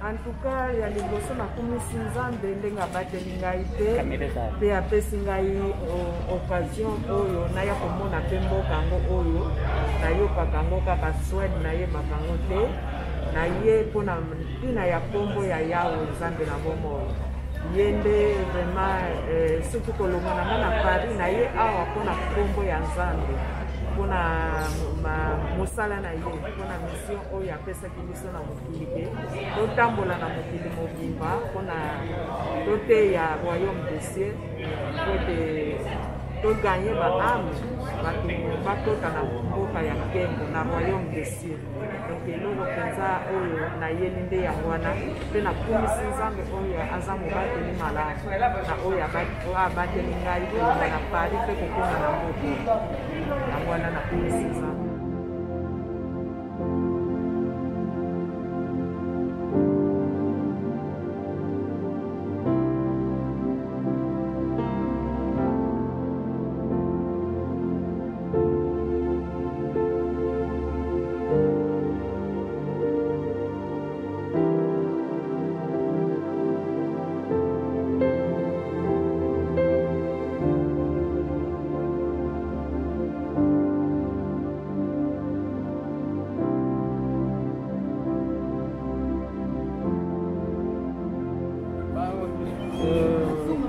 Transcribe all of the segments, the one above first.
En tout cas, il y a les bossons à comme 6 ans de l'ingabatelingaïté, et après singaï occasion oyo na ya komona pembo kango oyo na yo pakango kaka Swed na ye makango te na ye pona tina ya pombo ya yawo nzambe na bomo yende vraiment surtout kolongana na Paris na ye awa pona pombo ya nzambe pona mosala na ye pona mission oyo apesaki biso na mokili te totambola na mokili mobimba pona toteya royaume de ciel po ete toganye baame bato batota na mboka ya nkembo na royaume de ciel. Donc eloko mpenza oyo nayeli nde yango wana mpe nakumisi nzambe oyo aza mobateli malamu na oyo abateli ngai kolonga na Paris mpe kokoma na mboka yango wana nakumisi nzambe.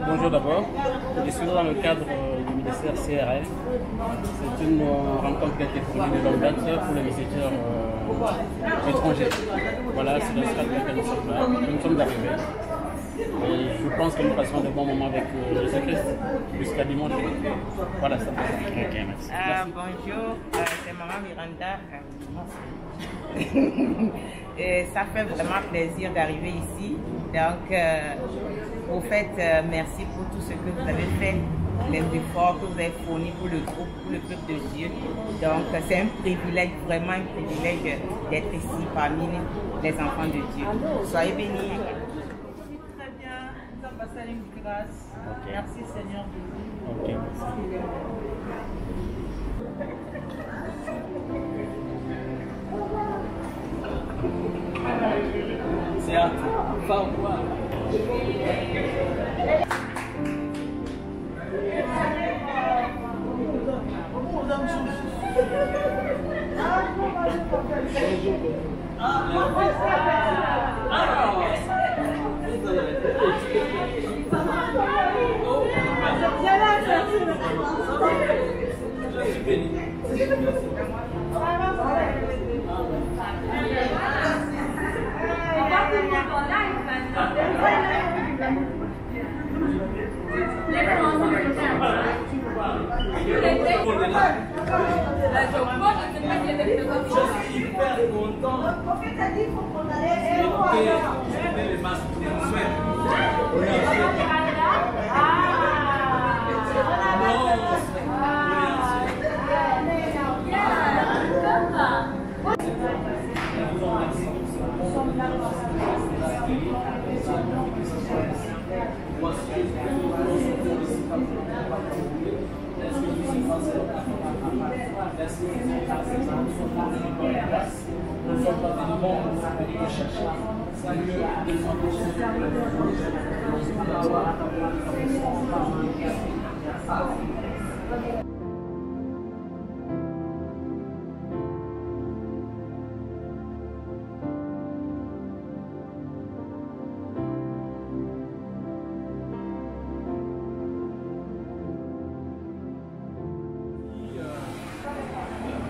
Bonjour d'abord, je suis dans le cadre du ministère CRL. C'est une rencontre qui a été fournie de longue date pour les visiteurs étrangers. Voilà, c'est dans ce cadre que nous sommes là. Nous sommes arrivés. Et je pense que nous passerons de bons moments avec Jésus-Christ jusqu'à dimanche. Voilà, ça. Ok, merci. Bonjour, c'est Maman Miranda. Et ça fait vraiment plaisir d'arriver ici. Donc, au fait, merci pour tout ce que vous avez fait, les efforts que vous avez fournis pour le groupe, pour le peuple de Dieu. Donc, c'est un privilège, vraiment un privilège d'être ici parmi les enfants de Dieu. Soyez bénis. Très bien, nous avons passé une grâce. Okay. Merci Seigneur. Ok, merci. C'est un favor. Je suis hyper content. Le prophète a dit qu'on allait écouter les masques de Swed.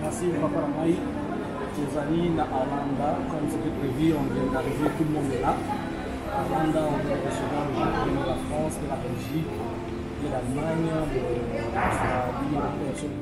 Merci Papa Ramaï, nos amis à Arlanda, comme c'était prévu, on vient d'arriver, tout le monde est là. Arlanda, on vient de recevoir les gens de la France, de la Belgique, de l'Allemagne, de l'Australie, de personnes.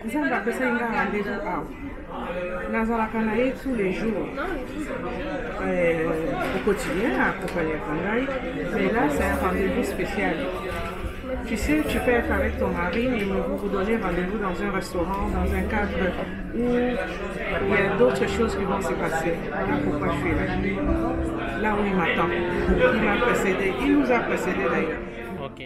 nzambe apesaki nga rendez-vous awa nazalaka na ye tous les jours au quotidien akompagniaka ngai, mais là c'est un rendez-vous spécial. Tu sais, tu peux être avec ton mari, mais vous vous donnez rendez-vous dans un restaurant, dans un cadre où il y a d'autres choses qui vont se passer. Voilà pourquoi je suis là. Là où il m'attend. Il m'a précédé, il nous a précédé d'ailleurs. Ok.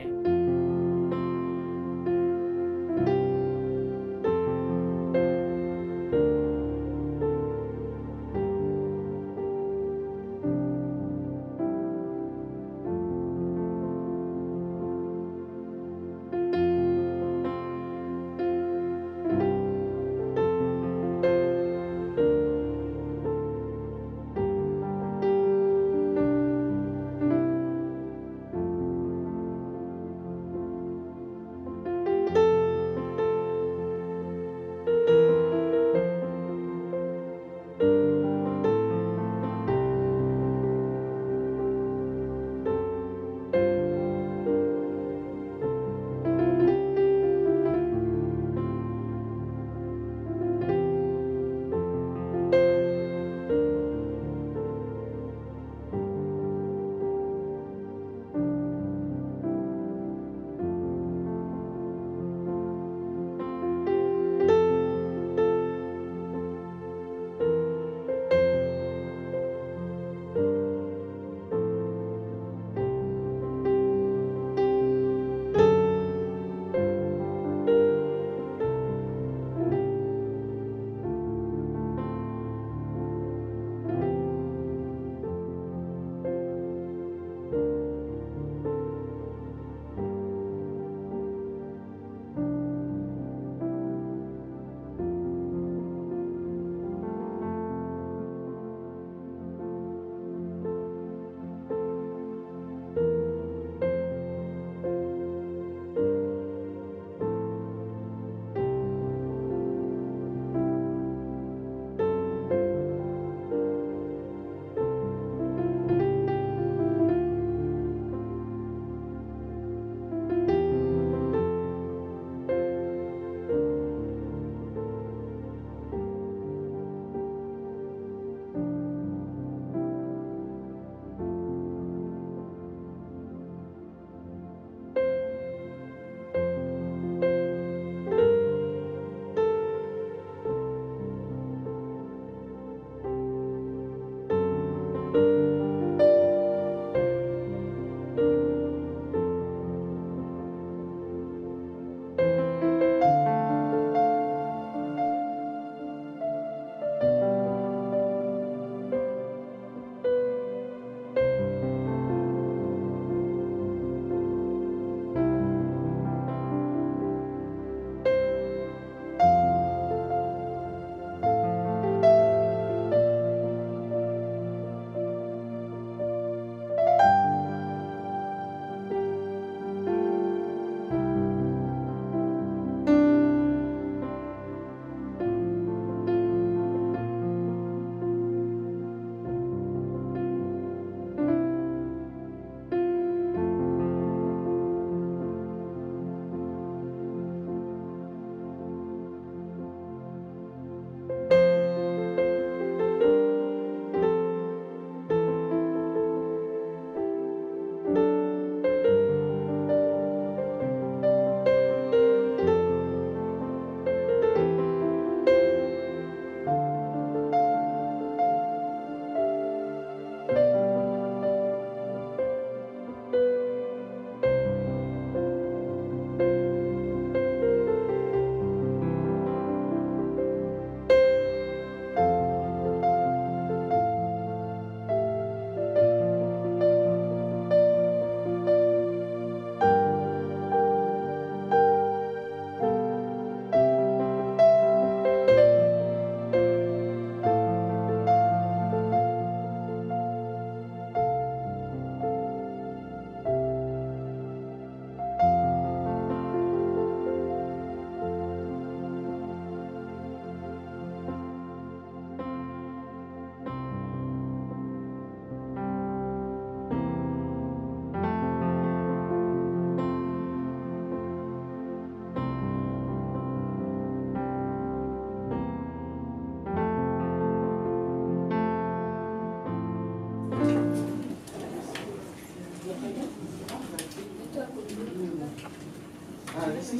Si,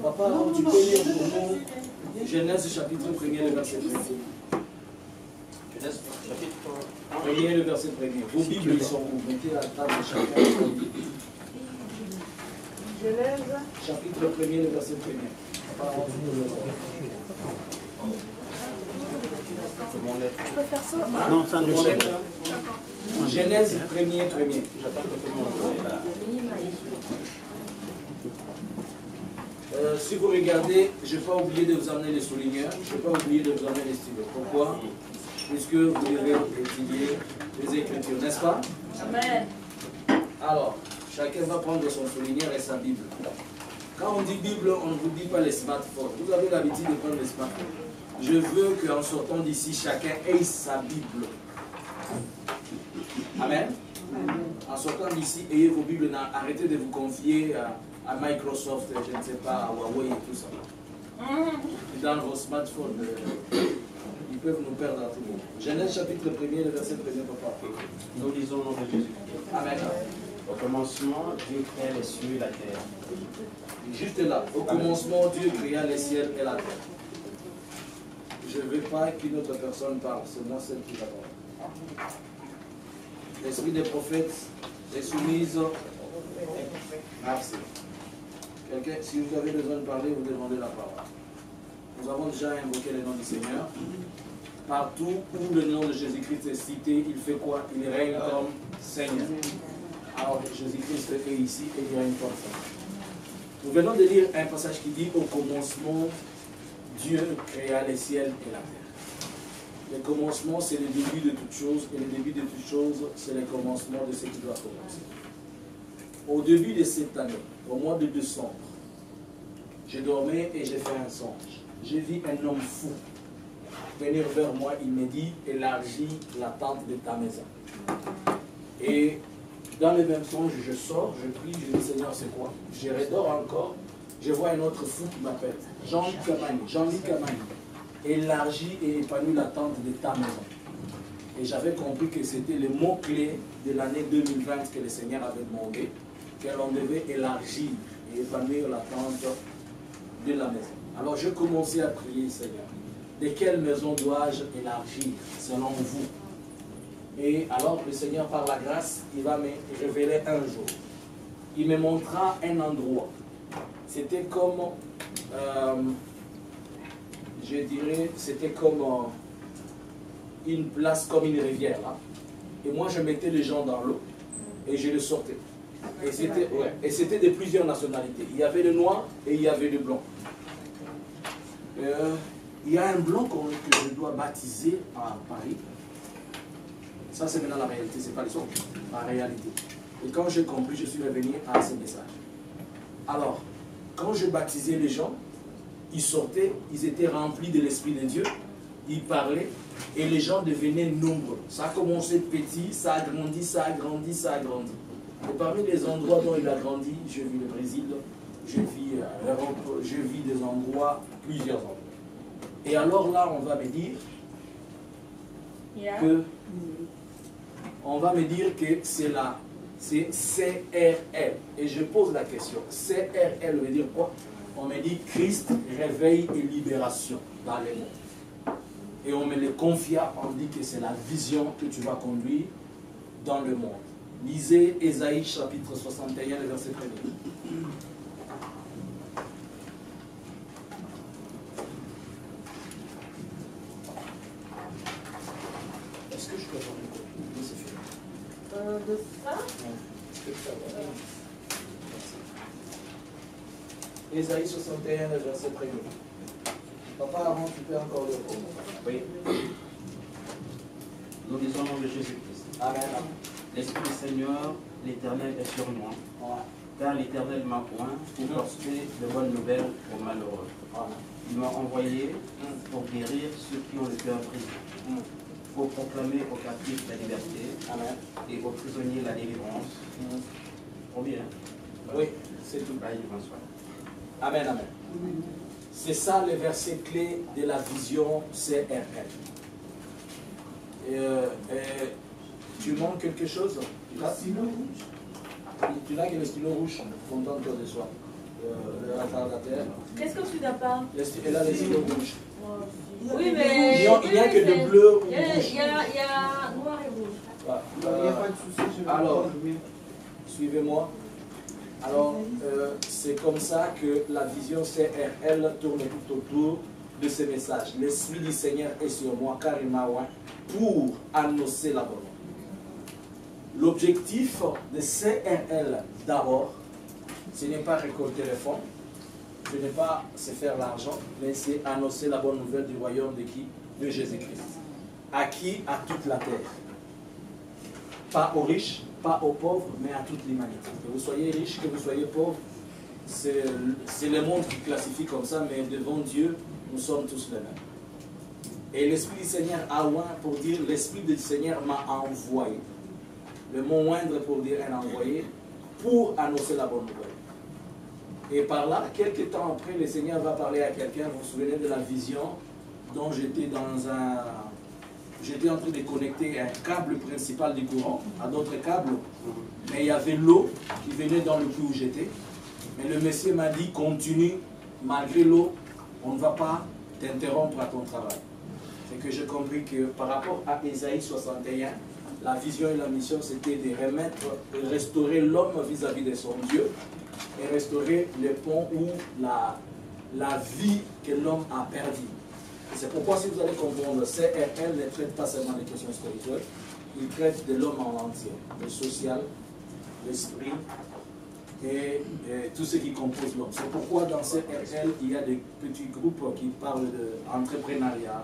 papa, tu peux lire pour nous Genèse chapitre 1er, le verset 1er. Genèse chapitre 1er, le verset 1er. Vos Bibles sont mettez à la table de chacun. Genèse chapitre 1er, le verset 1er. Papa, tu peux faire ça? non, ça ne Genèse 1er. Si vous regardez, je n'ai pas oublié de vous amener les souligneurs, je n'ai pas oublié de vous amener les stylos. Pourquoi? Puisque vous devez étudier les Écritures, n'est-ce pas? Amen. Alors, chacun va prendre son souligneur et sa Bible. Quand on dit Bible, on ne vous dit pas les smartphones. Vous avez l'habitude de prendre les smartphones. Je veux qu'en sortant d'ici, chacun ait sa Bible. Amen. En sortant d'ici, ayez vos Bibles. Arrêtez de vous confier à Microsoft, je ne sais pas, à Huawei et tout ça. Dans vos smartphones, ils peuvent nous perdre à tout le monde. Genèse chapitre 1er, le verset 1er, papa. Nous lisons au nom de Jésus. Amen. Au commencement, Dieu créa les cieux et la terre. Juste là, au commencement, Dieu créa les ciels et la terre. Je ne veux pas qu'une autre personne parle, c'est moi celle qui va parler. L'esprit des prophètes est soumise. Merci. Quelqu'un, si vous avez besoin de parler, vous demandez la parole. Nous avons déjà invoqué le nom du Seigneur. Partout où le nom de Jésus-Christ est cité, il fait quoi? Il règne comme Seigneur. Alors Jésus-Christ est ici et il règne comme Seigneur. Nous venons de lire un passage qui dit: au commencement, Dieu créa les ciels et la terre. Le commencement, c'est le début de toutes choses, et le début de toutes choses, c'est le commencement de ce qui doit commencer. Au début de cette année, au mois de décembre, je dormais et j'ai fait un songe. J'ai vu un homme fou venir vers moi, il me dit: élargis la tente de ta maison. Et dans le même songe, je sors, je prie, je dis: Seigneur, c'est quoi? Je redors encore, je vois un autre fou qui m'appelle, Jean-Luc Kamani, élargis et épanouis la tente de ta maison. Et j'avais compris que c'était le mot-clé de l'année 2020 que le Seigneur avait demandé, que l'on devait élargir et épanouir la tente de la maison. Alors je commençais à prier: Seigneur, de quelle maison dois-je élargir selon vous? Et alors le Seigneur, par la grâce, il va me révéler un jour. Il me montra un endroit. C'était comme, je dirais, c'était comme une place, comme une rivière là. Et moi je mettais les gens dans l'eau et je les sortais. Et c'était de plusieurs nationalités. Il y avait le noir et il y avait le blanc. Il y a un blanc que je dois baptiser à Paris. Ça, c'est maintenant la réalité, ce n'est pas les autres, la réalité. Et quand j'ai compris, je suis revenu à ce message. Alors, quand je baptisais les gens, ils sortaient, ils étaient remplis de l'Esprit de Dieu, ils parlaient, et les gens devenaient nombreux. Ça a commencé petit, ça a grandi, ça a grandi, ça a grandi. Et parmi les endroits dont il a grandi, je vis le Brésil, je vis l'Europe, je vis des endroits, plusieurs endroits. Et alors là, on va me dire que c'est là, c'est CRL. Et je pose la question, CRL veut dire quoi? On me dit Christ, réveil et libération dans les mondes. Et on me le confia, on dit que c'est la vision que tu vas conduire dans le monde. Lisez Ésaïe chapitre 61, le verset 1er. Est-ce que je peux avoir une copie de ça? Ésaïe 61, le verset 1er. Papa, avant, tu peux encore le prendre. Oui. Nous disons au nom de Jésus-Christ. Amen. L'Esprit du Seigneur, l'Éternel est sur moi. Car l'Éternel m'a oint pour porter de bonnes nouvelles aux malheureux. Il m'a envoyé pour guérir ceux qui ont le cœur brisé, pour proclamer aux captifs la liberté. Amen. Et aux prisonniers la délivrance. Combien? Oui, c'est tout. Amen, amen. C'est ça le verset clé de la vision CRL. Tu manques quelque chose? Tu l'as que le stylo rouge, contente-toi de soi. le retardataire. Qu'est-ce que tu n'as pas? Elle a les yeux rouges. Oui, mais... Il n'y a que de bleu ou rouge. Il y a noir et rouge. Voilà. Il n'y a pas de souci. Alors, suivez-moi. Alors, c'est comme ça que la vision CRL tourne tout autour de ces messages. L'Esprit du Seigneur est sur moi, car il m'a oint pour annoncer la bonne nouvelle. L'objectif de CRL, d'abord, ce n'est pas récolter les fonds, ce n'est pas se faire l'argent, mais c'est annoncer la bonne nouvelle du royaume de qui? De Jésus-Christ. À qui? À toute la terre. Pas aux riches, pas aux pauvres, mais à toute l'humanité. Que vous soyez riche, que vous soyez pauvre, c'est le monde qui classifie comme ça, mais devant Dieu, nous sommes tous les mêmes. Et l'Esprit du Seigneur a oint pour dire, l'Esprit du Seigneur m'a envoyé. Le mot moindre pour dire un envoyé, pour annoncer la bonne nouvelle. Et par là, quelques temps après, le Seigneur va parler à quelqu'un. Vous vous souvenez de la vision dont j'étais en train de connecter un câble principal du courant à d'autres câbles. Mais il y avait l'eau qui venait dans le puits où j'étais. Mais le monsieur m'a dit, continue, malgré l'eau, on ne va pas t'interrompre à ton travail. C'est que j'ai compris que par rapport à Ésaïe 61, la vision et la mission, c'était de remettre et restaurer l'homme vis-à-vis de son Dieu et restaurer le pont ou la vie que l'homme a perdue. C'est pourquoi, si vous allez comprendre, CRL ne traite pas seulement des questions spirituelles, il traite de l'homme en entier, le social, l'esprit et tout ce qui compose l'homme. C'est pourquoi dans CRL, il y a des petits groupes qui parlent d'entrepreneuriat,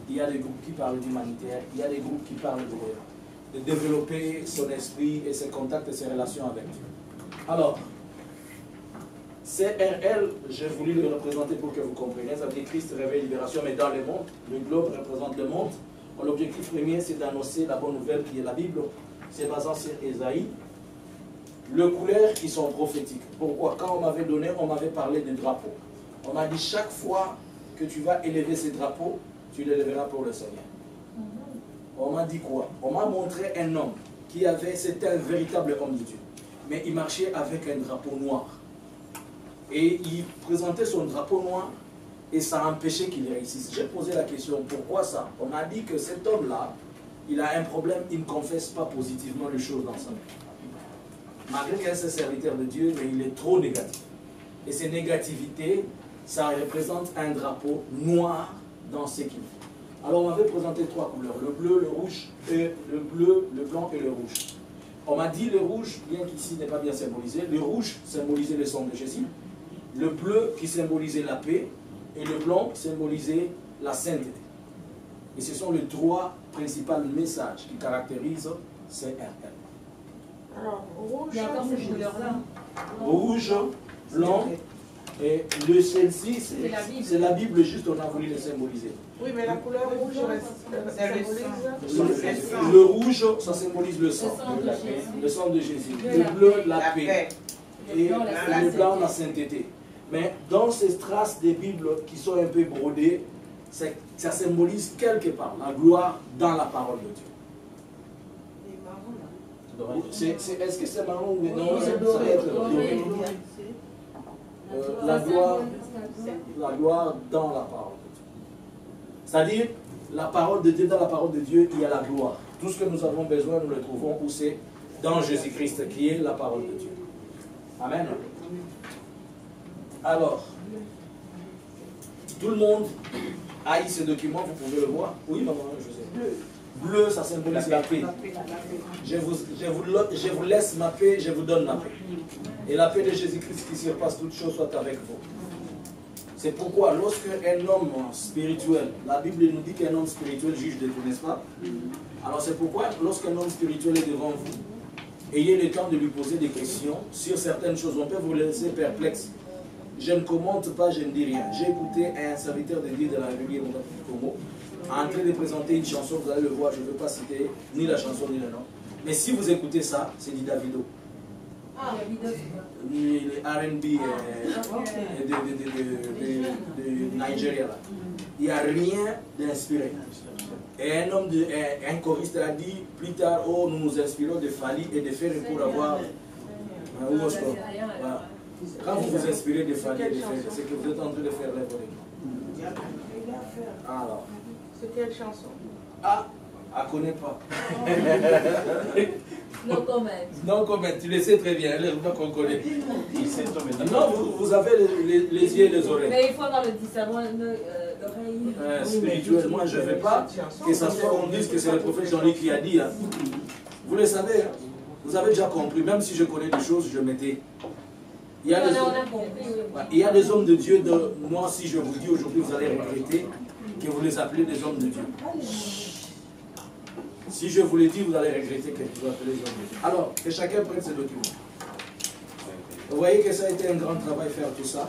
il y a des groupes qui parlent d'humanitaire, il y a des groupes qui parlent de développer son esprit et ses contacts et ses relations avec Dieu. Alors, CRL, j'ai voulu le représenter pour que vous compreniez, ça veut dire Christ réveille libération, mais dans le monde, le globe représente le monde. L'objectif premier, c'est d'annoncer la bonne nouvelle qui est la Bible. C'est basé sur Ésaïe. Les couleurs qui sont prophétiques. Pourquoi? Quand on m'avait donné, on m'avait parlé de drapeaux. On m'a dit chaque fois que tu vas élever ces drapeaux, tu les lèveras pour le Seigneur. On m'a dit quoi? On m'a montré un homme qui avait, c'était un véritable homme de Dieu. Mais il marchait avec un drapeau noir. Et il présentait son drapeau noir et ça empêchait qu'il réussisse. J'ai posé la question, pourquoi ça? On m'a dit que cet homme-là, il a un problème, il ne confesse pas positivement les choses dans sa vie. Malgré qu'il est un serviteur de Dieu, mais il est trop négatif. Et ces négativités, ça représente un drapeau noir dans ce qu'il fait. Alors on m'avait présenté trois couleurs, le bleu, le rouge, et le bleu, le blanc et le rouge. On m'a dit le rouge, bien qu'ici n'est pas bien symbolisé, le rouge symbolisait le sang de Jésus, le bleu qui symbolisait la paix, et le blanc symbolisait la sainteté. Et ce sont les trois principaux messages qui caractérisent CRL. Alors, rouge, il y a encore cette couleur-là. Rouge, blanc, et le celle-ci, c'est la Bible, juste on a voulu le symboliser. Oui, mais la couleur rouge symbolise... Le rouge, ça symbolise le sang. Le sang de Jésus. Le bleu, la paix. Et le blanc, la sainteté. Mais dans ces traces des Bibles qui sont un peu brodées, ça symbolise quelque part la gloire dans la parole de Dieu. Est-ce que c'est marron ou non? Ça va être la gloire dans la parole de Dieu. C'est-à-dire, la parole de Dieu, dans la parole de Dieu, il y a la gloire. Tout ce que nous avons besoin, nous le trouvons où c'est dans Jésus-Christ, qui est la parole de Dieu. Amen. Alors, tout le monde haït ce document, vous pouvez le voir. Oui, maman, je sais. Bleu, ça symbolise la paix. Je vous laisse ma paix, je vous donne ma paix. Et la paix de Jésus-Christ qui surpasse toute chose soit avec vous. C'est pourquoi lorsque un homme spirituel, la Bible nous dit qu'un homme spirituel juge de tout, n'est-ce pas? Alors c'est pourquoi lorsqu'un homme spirituel est devant vous, ayez le temps de lui poser des questions sur certaines choses. On peut vous laisser perplexe. Je ne commente pas, je ne dis rien. J'ai écouté un serviteur de Dieu de la République du Congo en train de présenter une chanson, vous allez le voir, je ne veux pas citer ni la chanson ni le nom. Mais si vous écoutez ça, c'est du Davido. Ah, Davido, Les R&B de Nigeria. Là. Il n'y a rien d'inspiré. Et un choriste a dit plus tard, oh, nous nous inspirons de Fali et de Ferry pour avoir... Quand vous vous inspirez de Fanny, c'est que vous êtes en train de faire l'œuvre de Dieu. Alors. C'est quelle chanson? Ah, elle ne connaît pas. No comment. Non comment, tu le sais très bien, elle ne qu'on connaît. Non, vous avez les yeux et les oreilles. Mais il faut avoir le discernement d'oreille. Spirituellement, je ne veux pas que ça soit, on dise que c'est le prophète Jean-Luc qui a dit. Hein. Vous le savez, hein. Vous avez déjà compris, même si je connais des choses, je m'étais. Il y a des hommes de Dieu, moi si je vous dis aujourd'hui, vous allez regretter que vous les appelez des hommes de Dieu. Si je vous le dis, vous allez regretter que vous appelez des hommes de Dieu. Alors, que chacun prenne ses documents. Vous voyez que ça a été un grand travail faire tout ça.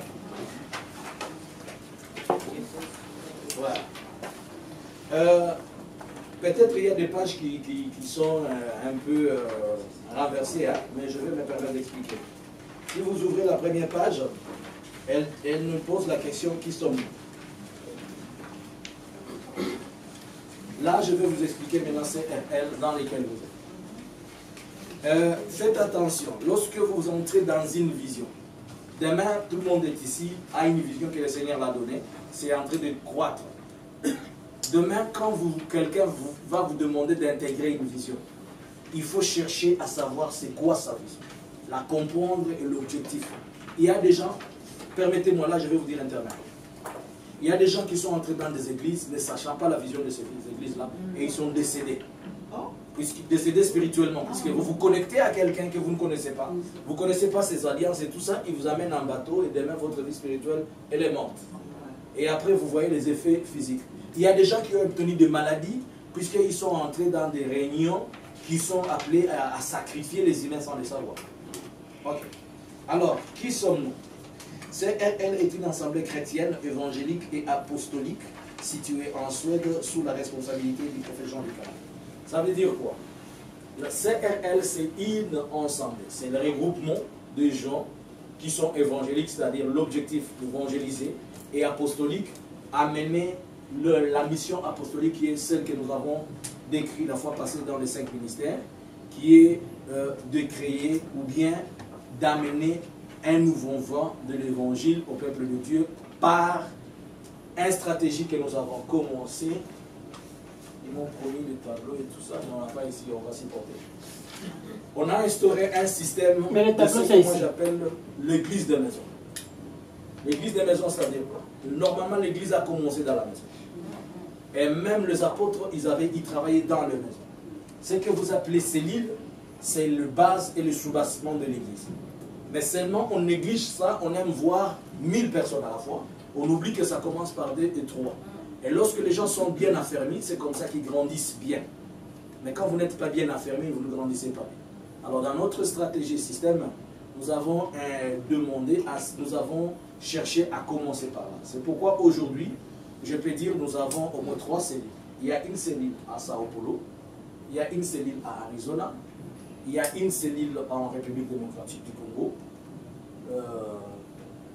Voilà. Peut-être il y a des pages qui sont un peu renversées, hein, mais je vais me permettre d'expliquer. Si vous ouvrez la première page, elle nous pose la question « Qui sommes-nous » Là, je vais vous expliquer maintenant c'est elle dans lesquelles vous êtes. Faites attention, lorsque vous entrez dans une vision, demain, tout le monde est ici, a une vision que le Seigneur l'a donnée, c'est en train de croître. Demain, quand quelqu'un va vous demander d'intégrer une vision, il faut chercher à savoir c'est quoi sa vision, la comprendre et l'objectif. Il y a des gens, permettez-moi là, je vais vous dire internet. Il y a des gens qui sont entrés dans des églises ne sachant pas la vision de ces églises-là et ils sont décédés. Décédés spirituellement, puisque vous vous connectez à quelqu'un que vous ne connaissez pas. Vous ne connaissez pas ses alliances et tout ça, il vous amène en bateau et demain votre vie spirituelle, elle est morte. Et après vous voyez les effets physiques. Il y a des gens qui ont obtenu des maladies puisqu'ils sont entrés dans des réunions qui sont appelées à sacrifier les humains sans les savoir. Ok. Alors, qui sommes-nous? Elle est une assemblée chrétienne, évangélique et apostolique située en Suède sous la responsabilité du prophète Jean-Luc. Ça veut dire quoi? La CRL, c'est une ensemble. C'est le regroupement de gens qui sont évangéliques, c'est-à-dire l'objectif d'évangéliser, et apostolique, amener la mission apostolique qui est celle que nous avons décrite la fois passée dans les 5 ministères, qui est de créer ou bien d'amener un nouveau vent de l'évangile au peuple de Dieu par une stratégie que nous avons commencé. Ils m'ont promis le tableau et tout ça, mais on n'a pas ici, on va s'y porter. On a instauré un système de ce que moi j'appelle l'église des maisons. L'église des maisons, c'est-à-dire quoi? Normalement, l'église a commencé dans la maison. Et même les apôtres, ils travaillaient dans les maisons. Ce que vous appelez cellule, c'est le base et le soubassement de l'église. Mais seulement, on néglige ça, on aime voir 1000 personnes à la fois. On oublie que ça commence par 2 et 3. Et lorsque les gens sont bien affermis, c'est comme ça qu'ils grandissent bien. Mais quand vous n'êtes pas bien affermi, vous ne grandissez pas bien. Alors dans notre stratégie système, nous avons nous avons cherché à commencer par là. C'est pourquoi aujourd'hui, je peux dire nous avons au moins 3 cellules. Il y a une cellule à Sao Paulo, il y a une cellule à Arizona, il y a une cellule en République démocratique du Congo,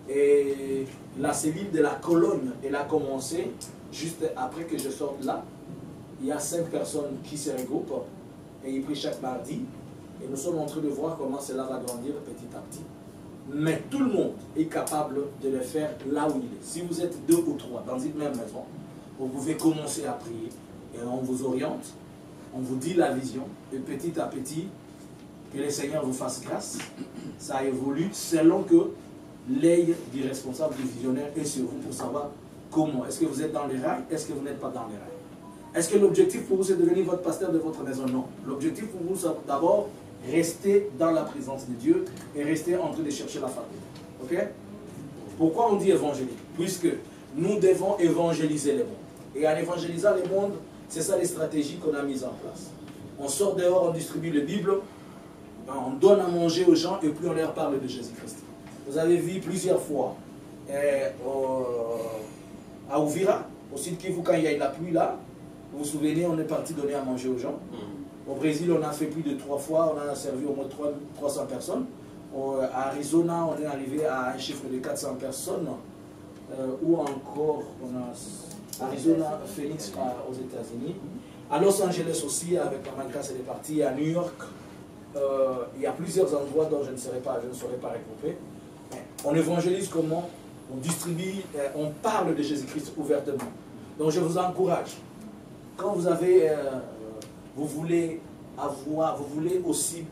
et la cellule de la colonne, elle a commencé juste après que je sorte là. Il y a 5 personnes qui se regroupent et ils prient chaque mardi. Et nous sommes en train de voir comment cela va grandir petit à petit. Mais tout le monde est capable de le faire là où il est. Si vous êtes 2 ou 3 dans une même maison, vous pouvez commencer à prier. Et on vous oriente, on vous dit la vision. Et petit à petit, que le Seigneur vous fasse grâce. Ça évolue selon que l'œil du responsable, du visionnaire est sur vous pour savoir comment. Est-ce que vous êtes dans les rails? Est-ce que vous n'êtes pas dans les rails? Est-ce que l'objectif pour vous, c'est de devenir votre pasteur de votre maison? Non. L'objectif pour vous, c'est d'abord rester dans la présence de Dieu et rester en train de chercher la famille. Ok? Pourquoi on dit évangélique? Puisque nous devons évangéliser les mondes. Et en évangélisant les mondes, c'est ça les stratégies qu'on a mises en place. On sort dehors, on distribue les Bibles, on donne à manger aux gens et puis on leur parle de Jésus-Christ. Vous avez vu plusieurs fois à Ouvira, au sud Kivu, quand il y a eu la pluie là, vous vous souvenez, on est parti donner à manger aux gens. Au Brésil, on a fait plus de 3 fois, on a servi au moins 300 personnes. À Arizona, on est arrivé à un chiffre de 400 personnes. Ou encore, on a Arizona, Phoenix aux États-Unis. À Los Angeles aussi, avec Amanka, c'est parti. À New York, il y a plusieurs endroits dont je ne saurais pas regrouper. Mais On évangélise comment? On distribue, on parle de Jésus-Christ ouvertement. Donc je vous encourage, quand vous avez, vous voulez aussi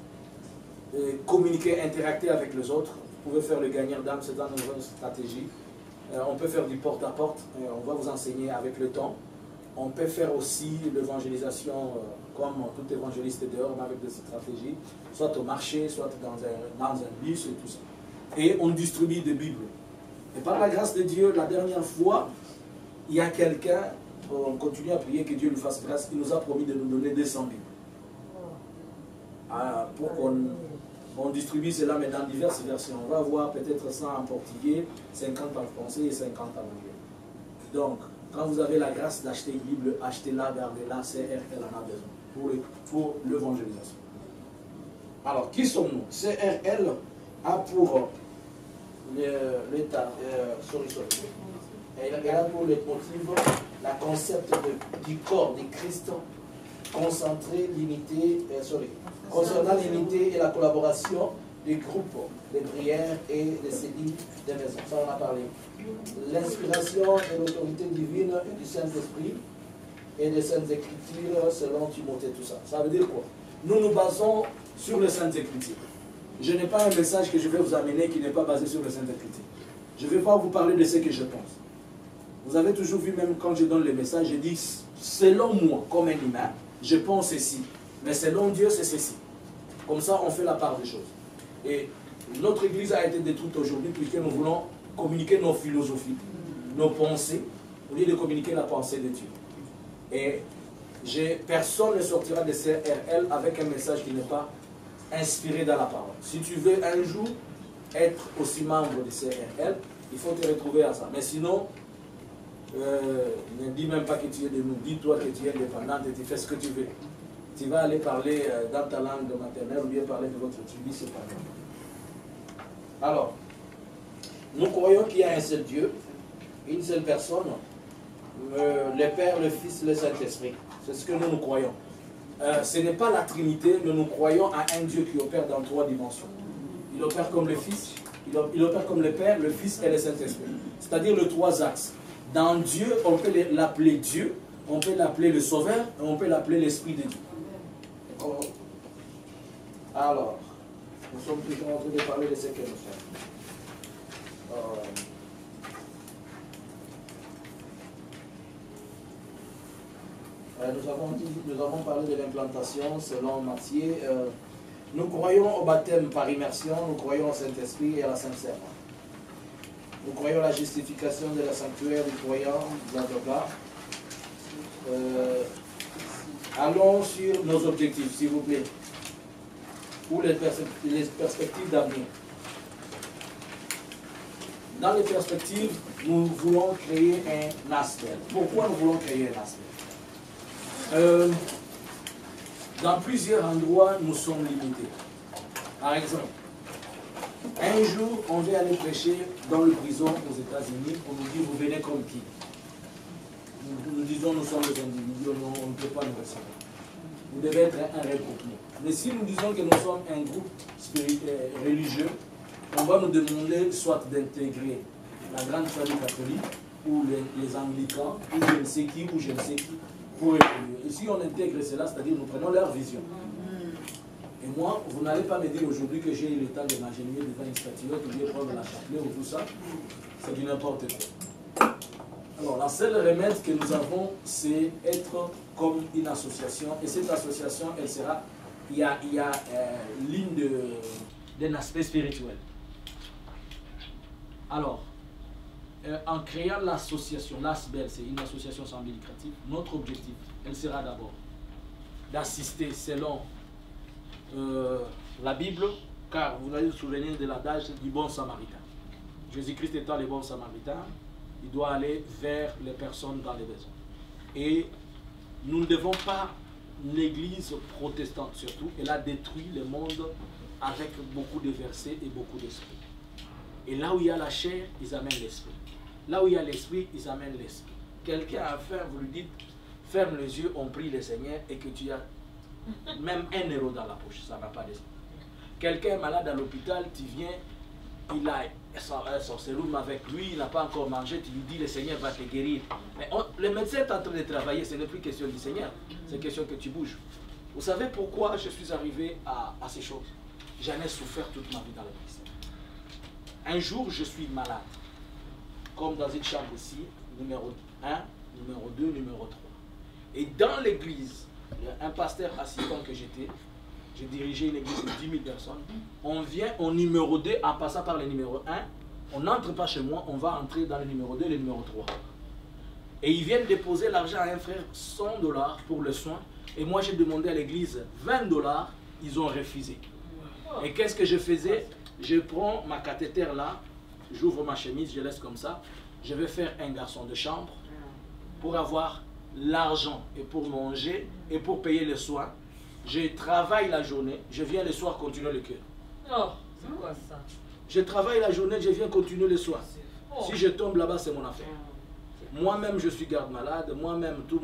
communiquer, interacter avec les autres, vous pouvez faire le gagnant d'âme, c'est dans notre stratégie. On peut faire du porte-à-porte, on va vous enseigner avec le temps. On peut faire aussi l'évangélisation, comme tout évangéliste dehors, mais avec des stratégies, soit au marché, soit dans un bus et tout ça. Et on distribue des Bibles. Et par la grâce de Dieu, la dernière fois, il y a quelqu'un, on continue à prier que Dieu lui fasse grâce, il nous a promis de nous donner 200 Bibles. Pour qu'on distribue cela, mais dans diverses versions. On va avoir peut-être 100 en portugais, 50 en français et 50 en anglais. Donc, quand vous avez la grâce d'acheter une Bible, achetez-la, gardez-la, CRL en a besoin pour l'évangélisation. Alors, qui sommes-nous? CRL a pour l'État, elle a pour les motifs la concept du corps de Christ concentré, limité, concernant l'unité et la collaboration des groupes de prière et des cellules des maisons. Ça, on a parlé. L'inspiration et l'autorité divine du Saint-Esprit et des Saintes Écritures selon Timothée, tout ça. Ça veut dire quoi? Nous nous basons sur les Saintes Écritures. Je n'ai pas un message que je vais vous amener qui n'est pas basé sur les Saintes Écritures. Je ne vais pas vous parler de ce que je pense. Vous avez toujours vu, même quand je donne les messages, je dis, selon moi, comme un humain, je pense ceci. Mais selon Dieu, c'est ceci. Comme ça, on fait la part des choses. Et notre Église a été détruite aujourd'hui puisque nous voulons communiquer nos philosophies, nos pensées, au lieu de communiquer la pensée de Dieu. Et personne ne sortira de CRL avec un message qui n'est pas inspiré dans la parole. Si tu veux un jour être aussi membre de CRL, il faut te retrouver à ça. Mais sinon, ne dis même pas que tu es de nous. Dis-toi que tu es indépendante et tu fais ce que tu veux. Tu vas aller parler dans ta langue maternelle ou bien parler de votre tribu, c'est pas grave. Alors, nous croyons qu'il y a un seul Dieu, une seule personne, le Père, le Fils, le Saint-Esprit. C'est ce que nous croyons. Ce n'est pas la Trinité, mais nous croyons à un Dieu qui opère dans 3 dimensions. Il opère comme le Fils, il opère comme le Père, le Fils et le Saint-Esprit. C'est-à-dire les 3 axes. Dans Dieu, on peut l'appeler Dieu, on peut l'appeler le Sauveur, et on peut l'appeler l'Esprit de Dieu. Alors, nous sommes toujours en train de parler de ce que nous sommes. Nous avons parlé de l'implantation selon Matthieu. Nous croyons au baptême par immersion, nous croyons au Saint-Esprit et à la Sainte-Sèvre. Nous croyons à la justification de la sanctuaire du croyant, blablabla. Allons sur nos objectifs, s'il vous plaît, ou les perspectives d'avenir. Dans les perspectives, nous voulons créer un ASBEL. Pourquoi nous voulons créer un ASBEL? Dans plusieurs endroits, nous sommes limités. Par exemple, un jour, on va aller prêcher dans le prison aux États-Unis. On nous dit, vous venez comme qui? Nous disons, nous sommes des individus, on ne peut pas nous recevoir. Vous devez être un regroupement. Mais si nous disons que nous sommes un groupe religieux, on va nous demander soit d'intégrer la grande famille catholique, ou les anglicans, ou je ne sais qui, ou je ne sais qui, pour évoluer. Et si on intègre cela, c'est-à-dire nous prenons leur vision. Et moi, vous n'allez pas me dire aujourd'hui que j'ai eu le temps de m'ingénier devant une statuette, ou bien prendre la chapelet, ou tout ça. C'est du n'importe quoi. Alors, la seule remède que nous avons, c'est être comme une association. Et cette association, elle sera, il y a ligne d'un aspect spirituel. Alors, en créant l'association, l'ASBEL, c'est une association sans but lucratif, notre objectif, elle sera d'abord d'assister selon la Bible, car vous allez vous souvenir de l'adage du bon samaritain. Jésus-Christ étant le bon samaritain, il doit aller vers les personnes dans les maisons. Et nous ne devons pas, l'église protestante surtout, elle a détruit le monde avec beaucoup de versets et beaucoup d'esprit. Et là où il y a la chair, ils amènent l'esprit. Là où il y a l'esprit, ils amènent l'esprit. Quelqu'un a faim, vous lui dites, ferme les yeux, on prie le Seigneur et que tu as même 1 euro dans la poche, ça ne va pas descendre. Quelqu'un est malade à l'hôpital, tu viens, il a son sérum avec lui, il n'a pas encore mangé, tu lui dis le Seigneur va te guérir. Mais le médecin est en train de travailler, ce n'est plus question du Seigneur, c'est question que tu bouges. Vous savez pourquoi je suis arrivé à ces choses? J'en ai souffert toute ma vie dans l'église. Un jour, je suis malade, comme dans une chambre ici, numéro 1, numéro 2, numéro 3. Et dans l'église, un pasteur assistant que j'étais, j'ai dirigé une église de 10 000 personnes. On vient au numéro 2 en passant par le numéro 1. On n'entre pas chez moi, on va entrer dans le numéro 2 et le numéro 3. Et ils viennent déposer l'argent à un frère, 100 $ pour le soin. Et moi, j'ai demandé à l'église 20 $. Ils ont refusé. Et qu'est-ce que je faisais? Je prends ma cathéter là, j'ouvre ma chemise, je laisse comme ça. Je vais faire un garçon de chambre pour avoir l'argent et pour manger et pour payer les soins. Je travaille la journée, je viens le soir continuer le cœur. Oh, c'est quoi ça? Je travaille la journée, je viens continuer le soir. Oh. Si je tombe là-bas, c'est mon affaire. Moi-même, je suis garde-malade, moi-même tout.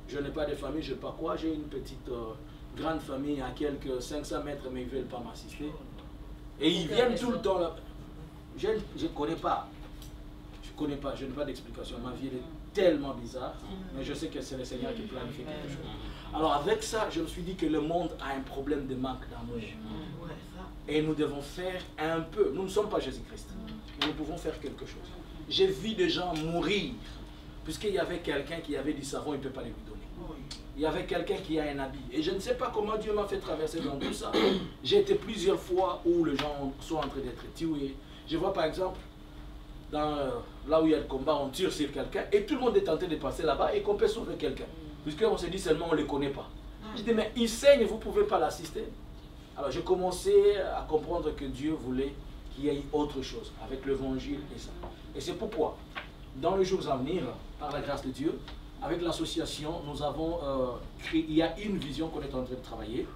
Je n'ai pas de famille, je ne sais pas quoi. J'ai une petite grande famille à quelques 500 mètres, mais ils ne veulent pas m'assister. Et ils viennent tout le temps là. Je ne connais pas. Je n'ai pas d'explication. Ma vie est tellement bizarre, mais je sais que c'est le Seigneur qui planifie quelque chose. Alors avec ça, je me suis dit que le monde a un problème de manque d'amour. Et nous devons faire un peu. Nous ne sommes pas Jésus-Christ. Nous pouvons faire quelque chose. J'ai vu des gens mourir, puisqu'il y avait quelqu'un qui avait du savon, il ne peut pas les lui donner. Il y avait quelqu'un qui a un habit. Et je ne sais pas comment Dieu m'a fait traverser dans tout ça. J'ai été plusieurs fois où les gens sont en train d'être tués. Je vois par exemple, là où il y a le combat, on tire sur quelqu'un et tout le monde est tenté de passer là-bas et qu'on peut sauver quelqu'un. Puisqu'on se dit seulement on ne les connaît pas. Je dis mais il saigne, vous ne pouvez pas l'assister. Alors j'ai commencé à comprendre que Dieu voulait qu'il y ait autre chose avec l'évangile et ça. Et c'est pourquoi, dans les jours à venir, par la grâce de Dieu, avec l'association, nous avons créé, il y a une vision qu'on est en train de travailler.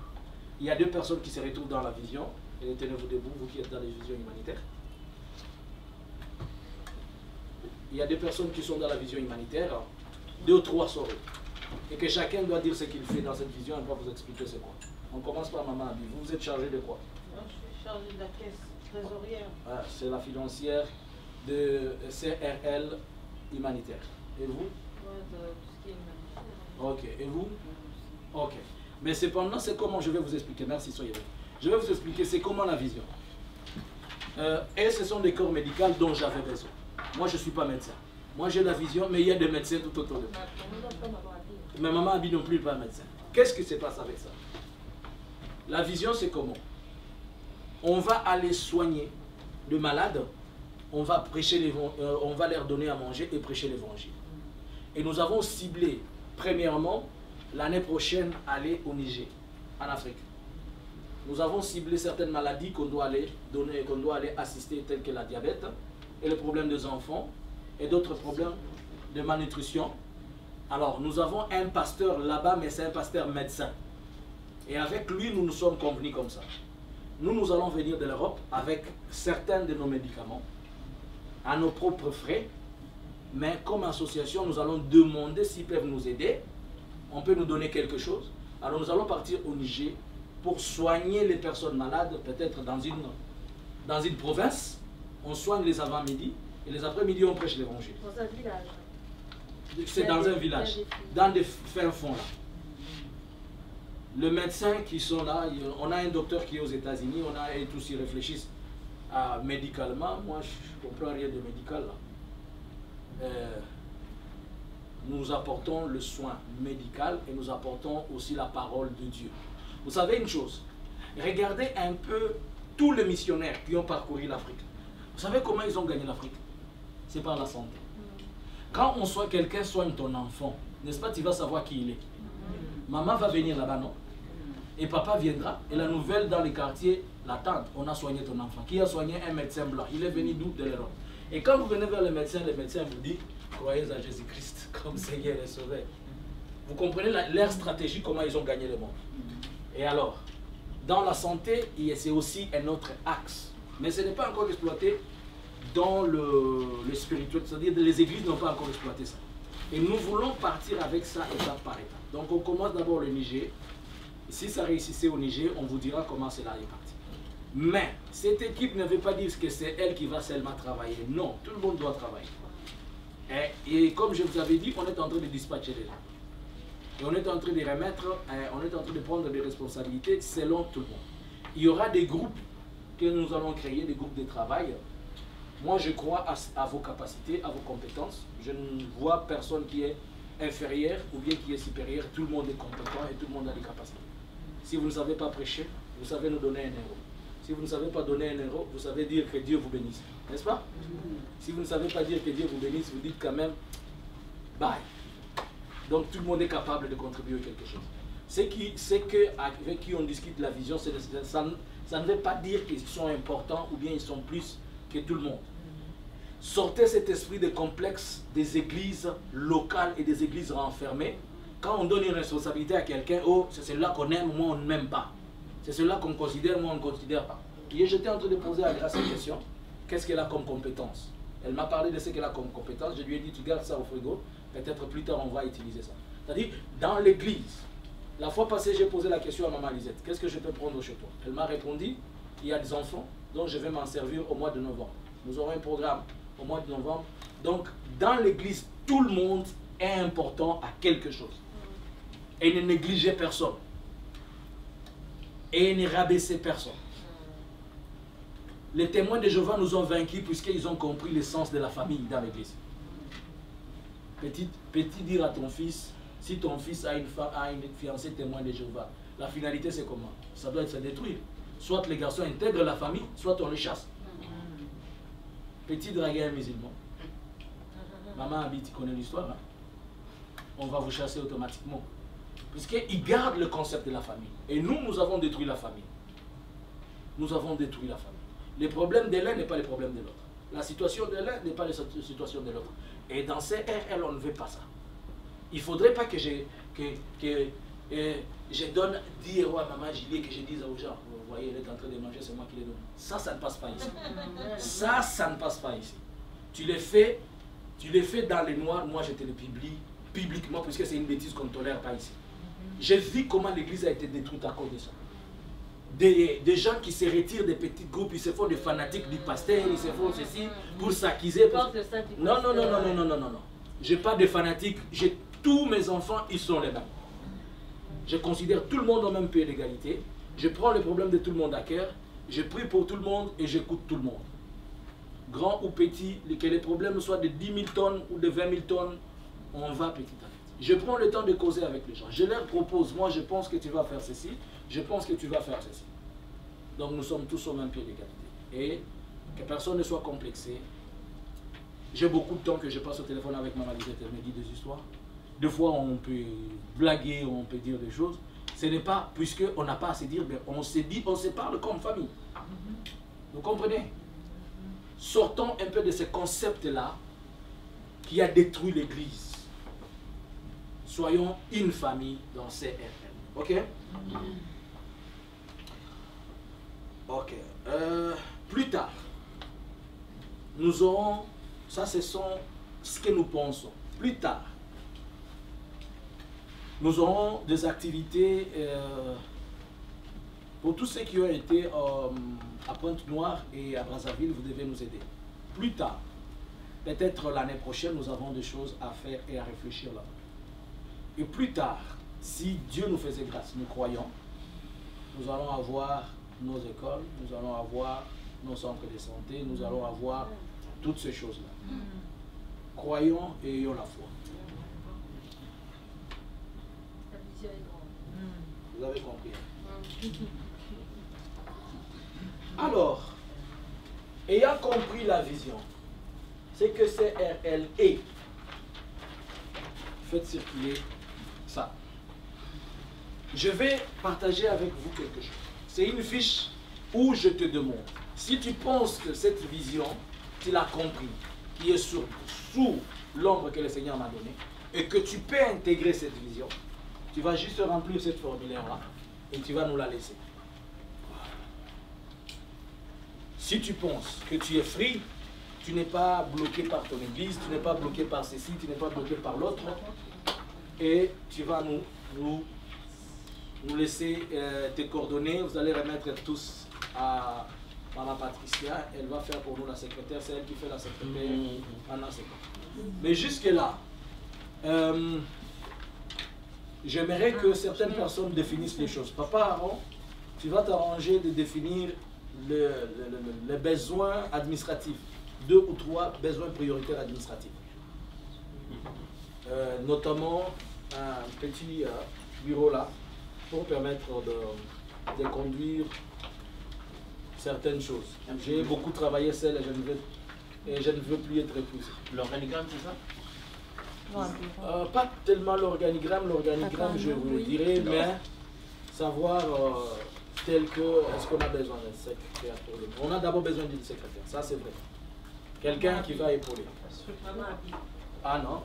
Il y a 2 personnes qui se retrouvent dans la vision. Et tenez-vous debout, vous qui êtes dans les visions humanitaires. Il y a 2 personnes qui sont dans la vision humanitaire, 2 ou 3 sauront. Et que chacun doit dire ce qu'il fait dans cette vision, et on va vous expliquer c'est quoi. On commence par Maman Abi. Vous êtes chargé de quoi? Moi, je suis chargée de la caisse trésorière. Ah, c'est la financière de CRL humanitaire. Et vous? Moi, de tout ce qui est humanitaire. Ok. Et vous? Ok. Mais cependant, c'est comment je vais vous expliquer. Merci, soyez là. Je vais vous expliquer c'est comment la vision. Et ce sont des corps médicaux dont j'avais besoin. Moi, je ne suis pas médecin. Moi, j'ai la vision, mais il y a des médecins tout autour de moi. Mais Maman Abi non plus pas médecin. Qu'est-ce qui se passe avec ça? La vision, c'est comment? On va aller soigner de malades, on va prêcher on va leur donner à manger et prêcher l'évangile. Et nous avons ciblé, premièrement, l'année prochaine, aller au Niger, en Afrique. Nous avons ciblé certaines maladies qu'on doit aller donner, qu'on doit aller assister, telles que la diabète et le problème des enfants et d'autres problèmes de malnutrition. Alors, nous avons un pasteur là-bas, mais c'est un pasteur médecin. Et avec lui, nous nous sommes convenus comme ça. Nous allons venir de l'Europe avec certains de nos médicaments, à nos propres frais, mais comme association, nous allons demander s'ils peuvent nous aider. On peut nous donner quelque chose. Alors, nous allons partir au Niger pour soigner les personnes malades, peut-être dans une province. On soigne les avant-midi et les après-midi, on prêche l'évangile. Dans un village. C'est dans un village, dans des fins fonds là. Le médecin qui sont là, on a un docteur qui est aux États-Unis, on a et tous ils réfléchissent médicalement. Moi, je ne comprends rien de médical là. Nous apportons le soin médical et nous apportons aussi la parole de Dieu. Vous savez une chose, regardez un peu tous les missionnaires qui ont parcouru l'Afrique. Vous savez comment ils ont gagné l'Afrique? C'est par la santé. Quand on soigne quelqu'un, soigne ton enfant, n'est-ce pas, tu vas savoir qui il est. Maman va venir là-bas, non? Et papa viendra, et la nouvelle dans les quartiers, la tante, on a soigné ton enfant. Qui a soigné un médecin blanc? Il est venu d'où? De l'Europe. Et quand vous venez vers le médecin vous dit, croyez à Jésus-Christ comme Seigneur et Sauveur. Vous comprenez leur stratégie, comment ils ont gagné le monde. Et alors, dans la santé, c'est aussi un autre axe. Mais ce n'est pas encore exploité dans le spirituel, c'est-à-dire que les églises n'ont pas encore exploité ça. Et nous voulons partir avec ça étape par étape. Donc on commence d'abord le Niger. Si ça réussissait au Niger, on vous dira comment cela est parti. Mais cette équipe ne veut pas dire que c'est elle qui va seulement travailler. Non, tout le monde doit travailler. Et comme je vous avais dit, on est en train de dispatcher les gens. Et on est en train de remettre, on est en train de prendre des responsabilités selon tout le monde. Il y aura des groupes que nous allons créer, des groupes de travail. Moi, je crois à vos capacités, à vos compétences. Je ne vois personne qui est inférieur ou bien qui est supérieur. Tout le monde est compétent et tout le monde a des capacités. Si vous ne savez pas prêcher, vous savez nous donner 1 euro. Si vous ne savez pas donner 1 euro, vous savez dire que Dieu vous bénisse. N'est-ce pas? Si vous ne savez pas dire que Dieu vous bénisse, vous dites quand même bye. Donc tout le monde est capable de contribuer à quelque chose. C'est avec qui on discute la vision, ça ne veut pas dire qu'ils sont importants ou bien ils sont plus que tout le monde. Sortez cet esprit de complexe des églises locales et des églises renfermées. Quand on donne une responsabilité à quelqu'un, oh, c'est celui-là qu'on aime, moi on ne m'aime pas. C'est celui-là qu'on considère, moi on ne considère pas. Et j'étais en train de poser à Grâce cette question. Qu'est-ce qu'elle a comme compétence? Elle m'a parlé de ce qu'elle a comme compétence. Je lui ai dit, tu gardes ça au frigo. Peut-être plus tard, on va utiliser ça. C'est-à-dire, dans l'église, la fois passée, j'ai posé la question à Maman Lisette. Qu'est-ce que je peux prendre chez toi? Elle m'a répondu, il y a des enfants, donc je vais m'en servir au mois de novembre. Nous aurons un programme au mois de novembre. Donc, dans l'église, tout le monde est important à quelque chose. Et ne négligez personne. Et ne rabaissez personne. Les témoins de Jéhovah nous ont vaincus puisqu'ils ont compris l'essence de la famille dans l'église. Petit dire à ton fils, si ton fils a une fiancée témoin de Jéhovah, la finalité c'est comment? Ça doit être se détruire. Soit les garçons intègrent la famille, soit on les chasse. Petit dragueur musulman. Maman habite, tu connais l'histoire. Hein? On va vous chasser automatiquement. Puisqu'ils gardent le concept de la famille. Et nous avons détruit la famille. Nous avons détruit la famille. Le problème de l'un n'est pas le problème de l'autre. La situation de l'un n'est pas la situation de l'autre. Et dans CRL, on ne veut pas ça. Il ne faudrait pas que je donne 10 euros à Maman Julie et que je dise aux gens, vous voyez, elle est en train de manger, c'est moi qui les donne. Ça ne passe pas ici. Ça ne passe pas ici. Tu les fais dans les noirs, moi je te le publie publiquement, puisque c'est une bêtise qu'on ne tolère pas ici. J'ai vu comment l'église a été détruite à cause de ça. Des gens qui se retirent des petits groupes, ils se font des fanatiques du pasteur, ils se font ceci pour s'acquiser. Non. Je n'ai pas de fanatiques, tous mes enfants, ils sont les mêmes. Je considère tout le monde au même pied d'égalité. Je prends le problème de tout le monde à cœur, je prie pour tout le monde et j'écoute tout le monde. Grand ou petit, que les problèmes soient de 10 000 tonnes ou de 20 000 tonnes, on va petit à petit. Je prends le temps de causer avec les gens. Je leur propose, moi je pense que tu vas faire ceci, je pense que tu vas faire ceci. Donc nous sommes tous au même pied d'égalité. Et que personne ne soit complexé. J'ai beaucoup de temps que je passe au téléphone avec Maman Lisette, elle me dit des histoires. Des fois on peut blaguer, on peut dire des choses. Ce n'est pas, puisqu'on n'a pas à se dire, mais on se dit, on se parle comme famille. Vous comprenez? Sortons un peu de ce concept-là qui a détruit l'église. Soyons une famille dans CRL. Ok? Ok. Plus tard, nous aurons, ça ce sont ce que nous pensons. Plus tard, nous aurons des activités pour tous ceux qui ont été à Pointe-Noire et à Brazzaville, vous devez nous aider. Plus tard, peut-être l'année prochaine, nous avons des choses à faire et à réfléchir là-bas. Et plus tard, si Dieu nous faisait grâce, nous croyons, nous allons avoir nos écoles, nous allons avoir nos centres de santé, nous allons avoir toutes ces choses-là. Croyons et ayons la foi. Vous avez compris. Alors, ayant compris la vision, c'est que CRL est, faites circuler ça. Je vais partager avec vous quelque chose. C'est une fiche où je te demande, si tu penses que cette vision, tu l'as compris, qui est sous l'ombre que le Seigneur m'a donnée, et que tu peux intégrer cette vision, tu vas juste remplir cette formulaire-là et tu vas nous la laisser. Si tu penses que tu es free, tu n'es pas bloqué par ton église, tu n'es pas bloqué par ceci, tu n'es pas bloqué par l'autre, et tu vas nous nous laisser tes coordonnées. Vous allez remettre tous à Maman Patricia. Elle va faire pour nous la secrétaire. C'est elle qui fait la secrétaire pendant ce temps. Mais jusque-là, j'aimerais que certaines personnes définissent les choses. Papa Aaron, tu vas t'arranger de définir les besoins administratifs. 2 ou 3 besoins prioritaires administratifs. Notamment un petit bureau là pour permettre de conduire certaines choses. J'ai beaucoup travaillé seul et je ne veux plus être épousé. L'organigramme, c'est ça? Pas tellement l'organigramme, je vous le dirai, mais savoir tel que est-ce qu'on a besoin d'un secrétaire pour le... On a d'abord besoin d'une secrétaire, ça c'est vrai. Quelqu'un qui va épauler. Ah non?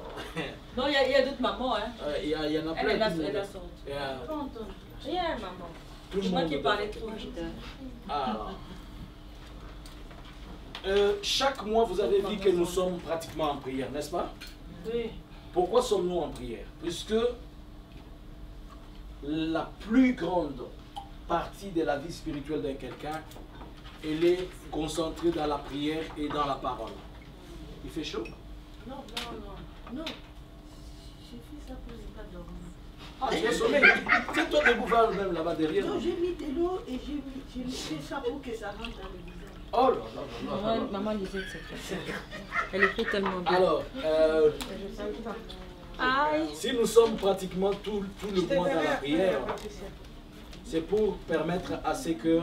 Non, il y a d'autres mamans, hein? Il y en a plein. Elle a son... Rien, maman. C'est moi qui parlais trop vite. Ah. Chaque mois, vous avez vu que nous sommes pratiquement en prière, n'est-ce pas? Oui. Pourquoi sommes-nous en prière? Puisque la plus grande partie de la vie spirituelle d'un quelqu'un, elle est concentrée dans la prière et dans la parole. Il fait chaud? Non. J'ai fait ça pour ne pas dormir. Ah, tu es sommeil. C'est toi de bouffard même là-bas derrière. Non, j'ai mis de l'eau et j'ai fait ça pour que ça rentre dans le visage. Oh là là. Maman lisait cette Elle écrit tellement bien. Alors, si nous sommes pratiquement tout le mois dans la prière, c'est pour permettre à ce que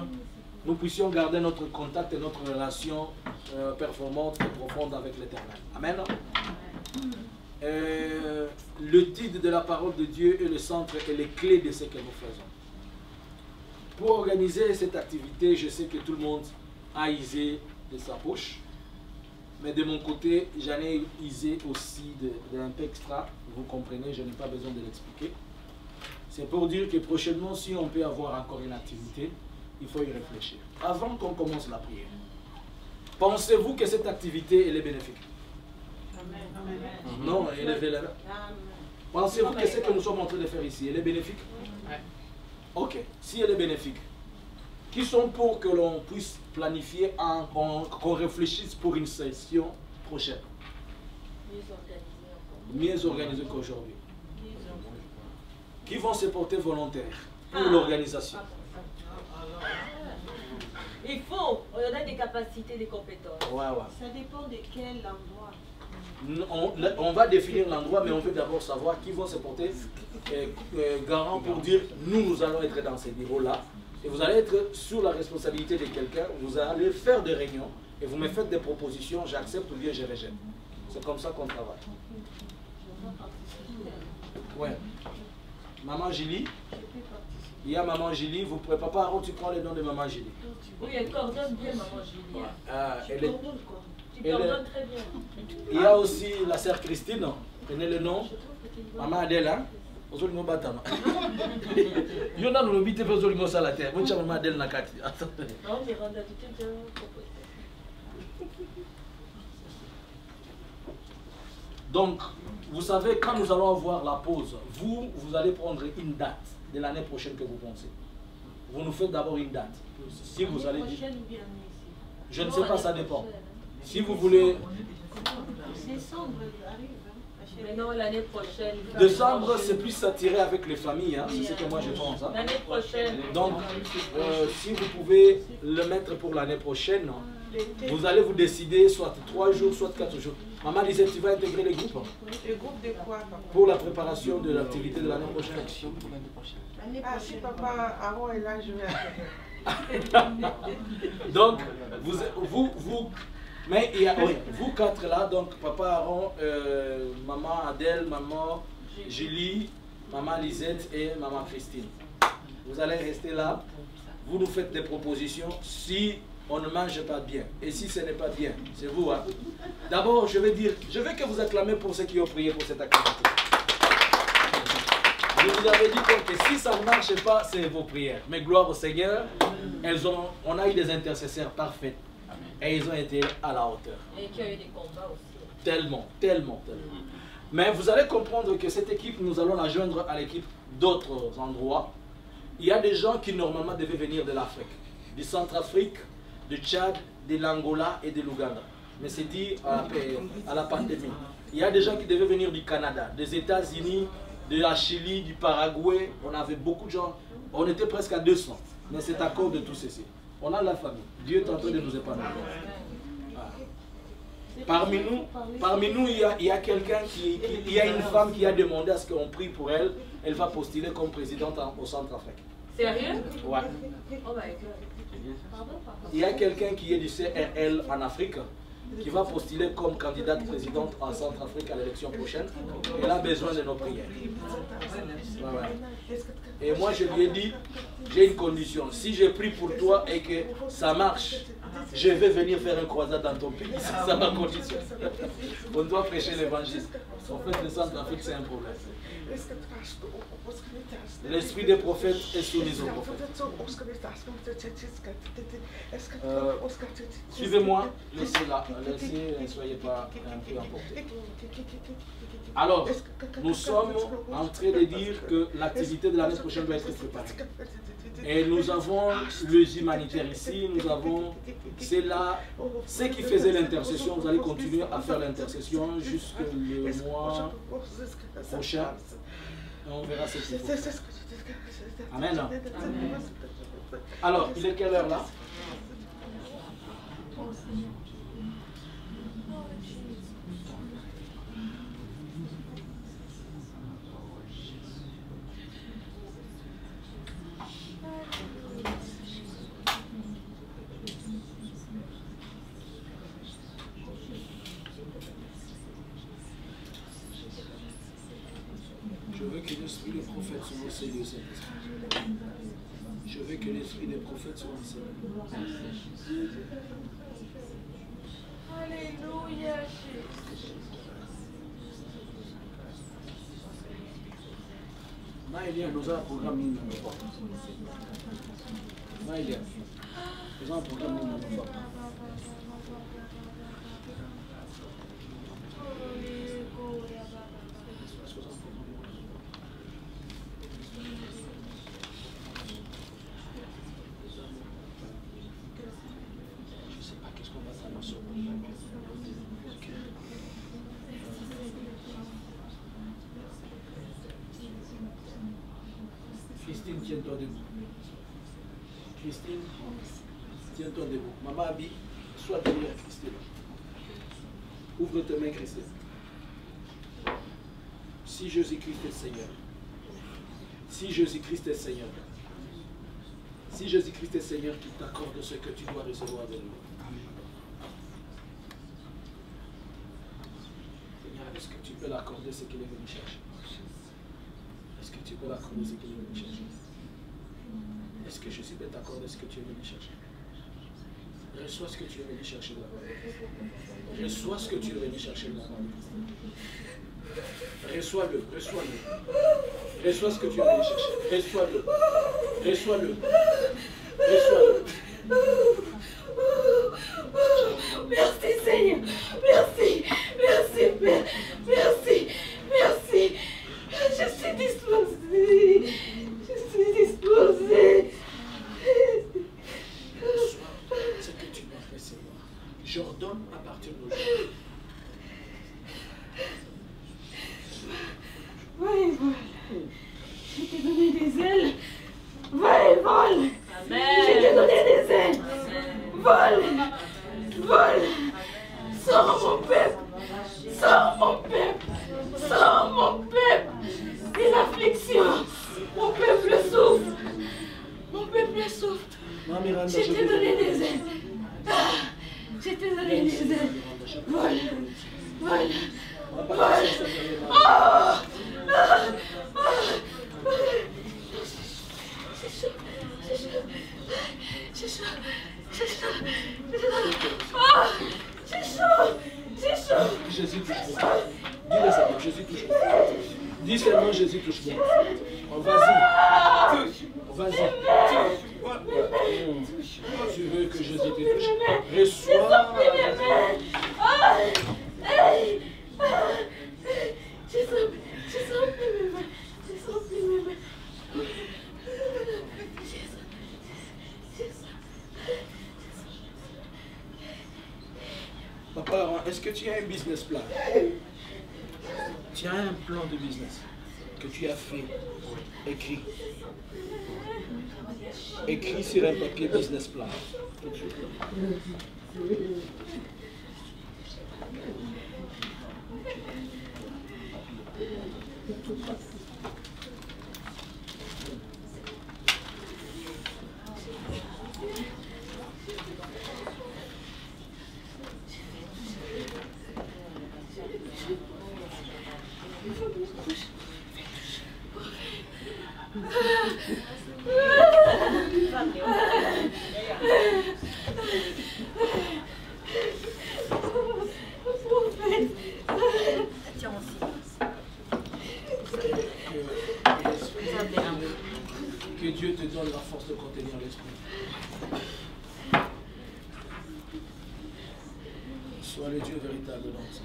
nous puissions garder notre contact et notre relation performante et profonde avec l'Éternel. Amen. Le titre de la parole de Dieu est le centre et les clés de ce que nous faisons. Pour organiser cette activité, je sais que tout le monde a isé de sa poche. Mais de mon côté, j'en ai isé aussi d'un peu extra. Vous comprenez, je n'ai pas besoin de l'expliquer. C'est pour dire que prochainement, si on peut avoir encore une activité, il faut y réfléchir. Avant qu'on commence la prière, pensez-vous que cette activité elle est bénéfique? Amen. Non, elle est bénéfique. Pensez-vous que ce que nous sommes en train de faire ici, elle est bénéfique? Ok, si elle est bénéfique, qui sont pour que l'on puisse planifier, qu'on réfléchisse pour une session prochaine? Mieux organisée qu'aujourd'hui. Qui vont se porter volontaires pour l'organisation? Il faut, on a des capacités, des compétences. Ça dépend de quel endroit. On va définir l'endroit, mais on veut d'abord savoir qui vont se porter garant pour dire nous allons être dans ces bureaux-là. Et vous allez être sous la responsabilité de quelqu'un, vous allez faire des réunions et vous me faites des propositions, j'accepte ou bien je rejette. C'est comme ça qu'on travaille. Ouais. Maman Julie, il y a Maman Julie, vous pouvez, Papa Aaron, tu prends le nom de Maman Julie. Oui, elle coordonne bien Maman Julie. Tu coordonnes très bien. Il y a aussi la sœur Christine, prenez le nom. Maman Adela. Yo na no bité pe zolingo sala te. Mo chama Maman Adela na kati. Non, mais Randa tu t'es déjà proposé. Donc, vous savez, quand nous allons avoir la pause, vous allez prendre une date de l'année prochaine que vous pensez. Vous nous faites d'abord une date. Si vous allez dire... Je ne sais pas, ça dépend. Si vous voulez... Décembre arrive. Mais non, l'année prochaine. Décembre, c'est plus attiré avec les familles, hein. C'est ce que moi je pense. Hein. L'année prochaine. Donc, si vous pouvez le mettre pour l'année prochaine, vous allez vous décider soit 3 jours, soit 4 jours. Maman disait, tu vas intégrer les groupes. Les groupes de quoi, papa? Pour la préparation de l'activité de l'année prochaine. Ah, si papa Aaron est là, je vais intégrer. Donc, mais il y a, oui, vous 4 là, donc Papa Aaron, Maman Adèle, Maman Julie, Maman Lisette et Maman Christine. Vous allez rester là, vous nous faites des propositions si on ne mange pas bien. Et si ce n'est pas bien, c'est vous. Hein? D'abord, je veux que vous acclamez pour ceux qui ont prié pour cette activité. Je vous avais dit que si ça ne marche pas, c'est vos prières. Mais gloire au Seigneur, on a eu des intercesseurs parfaits. Et ils ont été à la hauteur. Et qu'il y a eu des combats aussi. Tellement. Mais vous allez comprendre que cette équipe, nous allons la joindre à l'équipe d'autres endroits. Il y a des gens qui normalement devaient venir de l'Afrique, du Centrafrique, du Tchad, de l'Angola et de l'Ouganda. Mais c'est dit à la pandémie. Il y a des gens qui devaient venir du Canada, des États-Unis, de la Chili, du Paraguay. On avait beaucoup de gens. On était presque à 200. Mais c'est à cause de tout ceci. On a la famille. Dieu est en train de nous épanouir. Parmi nous, il y a quelqu'un il y a une femme qui a demandé à ce qu'on prie pour elle. Elle va postuler comme présidente au Centrafrique. Sérieux? Ouais. Oh my God. Il y a quelqu'un qui est du CRL en Afrique qui va postuler comme candidate présidente en Centrafrique à l'élection prochaine. Elle a besoin de nos prières. Ouais, ouais. Et moi, je lui ai dit, j'ai une condition. Si je prie pour toi et que ça marche, je vais venir faire une croisade dans ton pays. C'est ma condition. On doit prêcher l'évangile. En fait, le Centrafrique, c'est un problème. L'esprit des prophètes est soumis aux prophètes. Suivez-moi, laissez-la, ne soyez pas un peu emportés. Alors, nous sommes en train de dire que l'activité de l'année prochaine doit être préparée. Et nous avons les humanitaires ici, nous avons, c'est là, ceux qui faisaient l'intercession, vous allez continuer à faire l'intercession jusqu'au mois prochain. Et on verra ce qu'il faut. Amen. Alors, il est quelle heure là? Je veux que l'esprit des prophètes soit enseigné au Saint-Esprit. Je veux que l'esprit des prophètes soit enseigné. Alléluia. Maëlia, nous avons un programme nous Maëlia, nous avons un programme nous Christine, tiens-toi debout. Christine, tiens-toi debout. Maman Abi, sois derrière Christine. Ouvre tes mains, Christine. Si Jésus-Christ est Seigneur, si Jésus-Christ est Seigneur, si Jésus-Christ est Seigneur, qu'il t'accorde ce que tu dois recevoir de lui. Seigneur, est-ce que tu peux l'accorder ce qu'il est venu chercher? Est-ce que tu peux l'accorder ce qu'il est venu chercher? Est-ce que Jésus peut t'accorder ce que tu es venu chercher? Reçois ce que tu es venu chercher de la part de Christ. Reçois ce que tu es venu chercher de la part de Christ. Reçois-le, reçois-le. Reçois ce que tu es venu chercher. Reçois-le. Reçois-le. Reçois-le. Merci Seigneur. Merci. Merci Père. Merci. Merci. Je suis disposée. Je suis disposée. Ce que tu dois recevoir. J'ordonne à partir d'aujourd'hui. Va et vole. Je t'ai donné des ailes. Va et vole. Amen. Je t'ai donné des ailes. Vole. Vole. Sors mon peuple. Sors mon peuple. Sors mon peuple. Et l'affliction. Mon peuple souffre. Mon peuple souffre. Je t'ai donné des ailes. Je t'ai donné des ailes. Vole. Vole. Vole. Oh! C'est chaud, c'est chaud, c'est chaud, c'est chaud, c'est chaud, c'est chaud. Jésus touche moi. Dis-le seulement, Jésus touche moi. Dis seulement, Jésus touche moi. Oh, vas-y, vas-y. Tu veux que Jésus te touche? Reçois. J'ai senti mes mains. est-ce que tu as un business plan? Tu as un plan de business que tu as fait, écrit. Écrit sur un papier business plan. Que Dieu te donne la force de contenir l'esprit. Sois le Dieu véritable dans ça.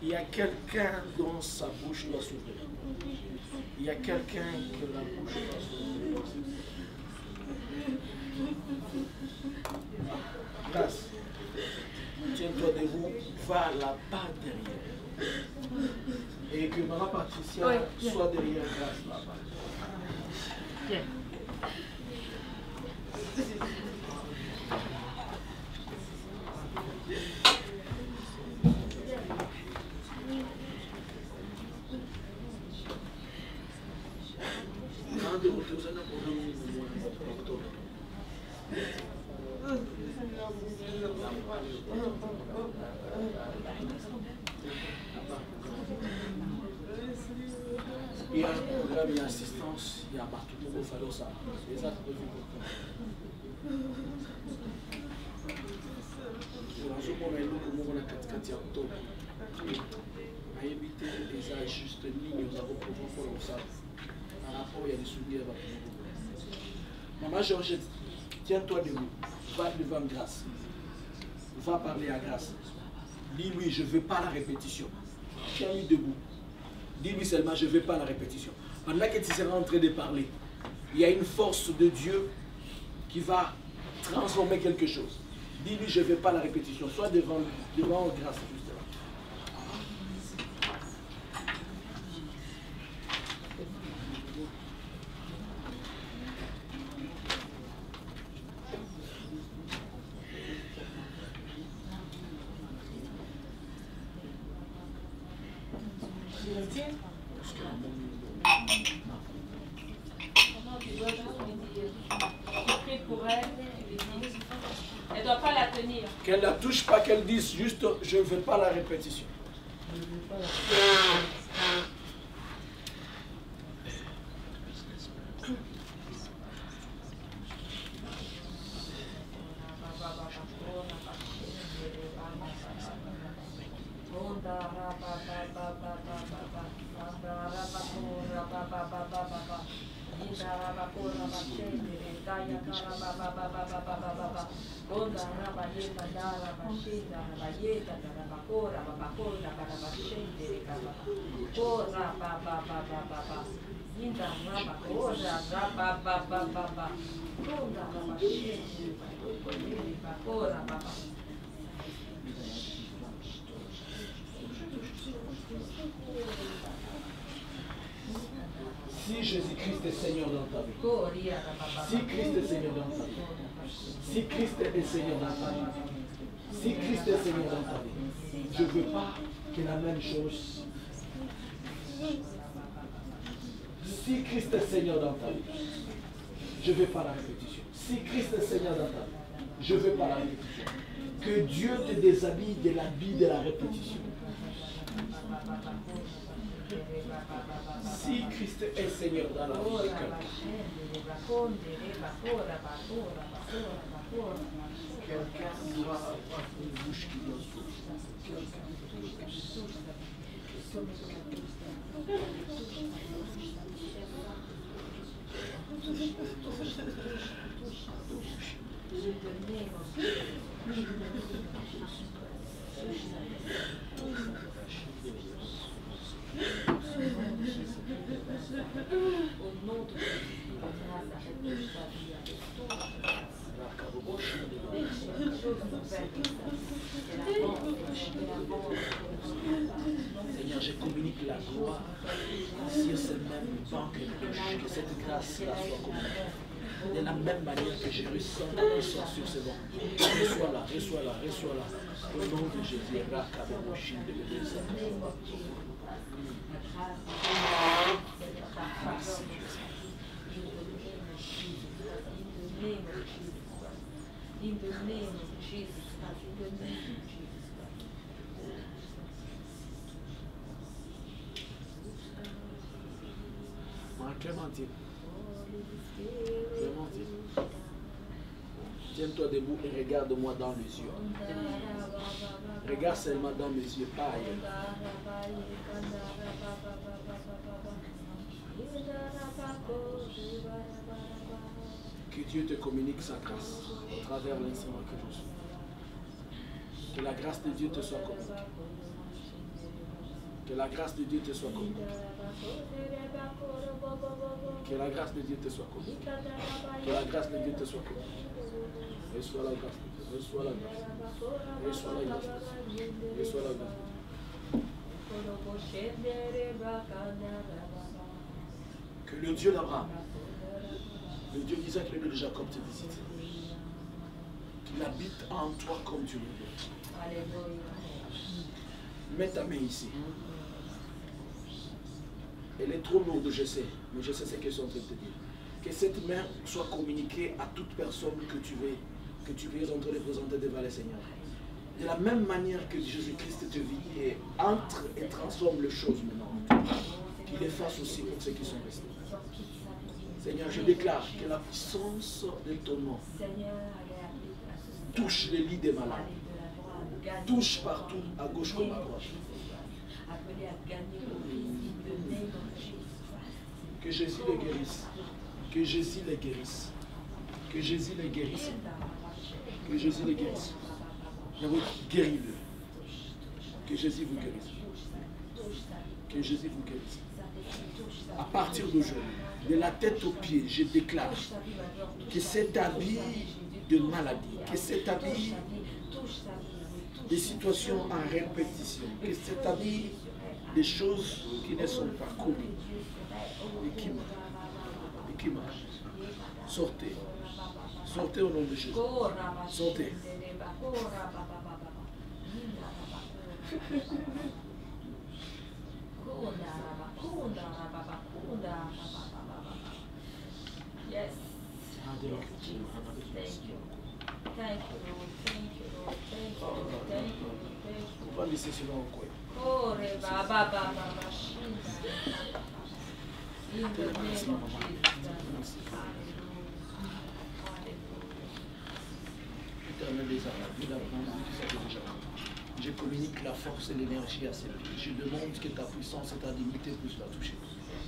Il y a quelqu'un dont sa bouche doit s'ouvrir. Il y a quelqu'un que la bouche doit s'ouvrir. Grâce. Tiens-toi debout, va là-bas derrière. Et que Maman Patricia soit derrière Grâce là-bas. Il y a un programme, il y a assistance, il y a partout pour vous faire ça. C'est ça que vous Maman Georgette, tiens-toi debout, va devant Grâce, va parler à Grâce. Dis-lui, je ne veux pas la répétition. Tiens-lui debout. Dis-lui seulement, je ne veux pas la répétition. Pendant que tu seras en train de parler, il y a une force de Dieu qui va transformer quelque chose. Dis-lui, je ne veux pas la répétition. Sois devant Grâce, justement. Elle ne doit pas la tenir. Qu'elle ne la touche pas, qu'elle dise juste je ne veux pas la répétition. Si Jésus-Christ est Seigneur dans ta vie, si Christ est Seigneur dans ta vie, si Christ est Seigneur dans ta vie, si Christ est Seigneur dans ta vie, je ne veux pas que la même chose. Si Christ est Seigneur dans ta vie, je ne veux pas la répétition. Si Christ est Seigneur dans ta vie, je ne veux pas la répétition. Que Dieu te déshabille de l'habit de la répétition. Si Christ est Seigneur dans la vie de quelqu'un, quelqu'un doit avoir une bouche qui doit s'ouvrir. Au nom de Jésus, grâce à cette vie avec toi. Seigneur, je communique la gloire sur cette même banque que cette grâce-là soit communiquée. De la même manière que je ressens la puissance sur ce banc. Reçois-la, reçois-la, reçois-la. Au nom de Jésus, merci Jésus. In the name of Jesus, in the name of Jesus. Clémentine. Clémentine. Tiens-toi debout et regarde-moi dans les yeux. Regarde seulement dans mes yeux, pas ailleurs. Que Dieu te communique sa grâce au travers de l'instrument que je suis. Que la grâce de Dieu te soit communiquée. Que la grâce de Dieu te soit communiquée. Que la grâce de Dieu te soit communiquée. Que la grâce de Dieu te soit communiquée. Reçois la grâce de Dieu. Reçois la grâce. Reçois la grâce. Reçois la grâce. Que le Dieu d'Abraham, le Dieu d'Isaac, le Dieu de Jacob te visite. Qu'il habite en toi comme tu le veux. Mets ta main ici. Elle est trop lourde, je sais, mais je sais ce que je suis en train de te dire. Que cette main soit communiquée à toute personne que tu es en train de présenter devant le Seigneur. De la même manière que Jésus-Christ te vit et entre et transforme les choses maintenant. Qu'il efface aussi pour ceux qui sont restés. Seigneur, je déclare que la puissance de ton nom touche les lits des malades. Touche partout, à gauche comme à droite. Que Jésus les guérisse. Que Jésus les guérisse. Que Jésus les guérisse. Que Jésus les guérisse. Guéris-le. Que Jésus vous guérisse. Que Jésus vous guérisse. À partir d'aujourd'hui, de la tête aux pieds, je déclare que cet habit de maladie, que cet habit des situations en répétition, que cet habit des choses qui ne sont pas connues et qui marchent. Sortez. Sortez au nom de Jésus. Sortez. Yes. Thank you. Thank you, Lord. Thank you, Lord. Thank you, Lord. Thank you, Lord. Thank you. On va laisser cela en coin. Oh, Baba. In the name of Jesus. Éternel des armes, je communique la force et l'énergie à ses pieds. Je demande que ta puissance et ta dignité puissent la toucher.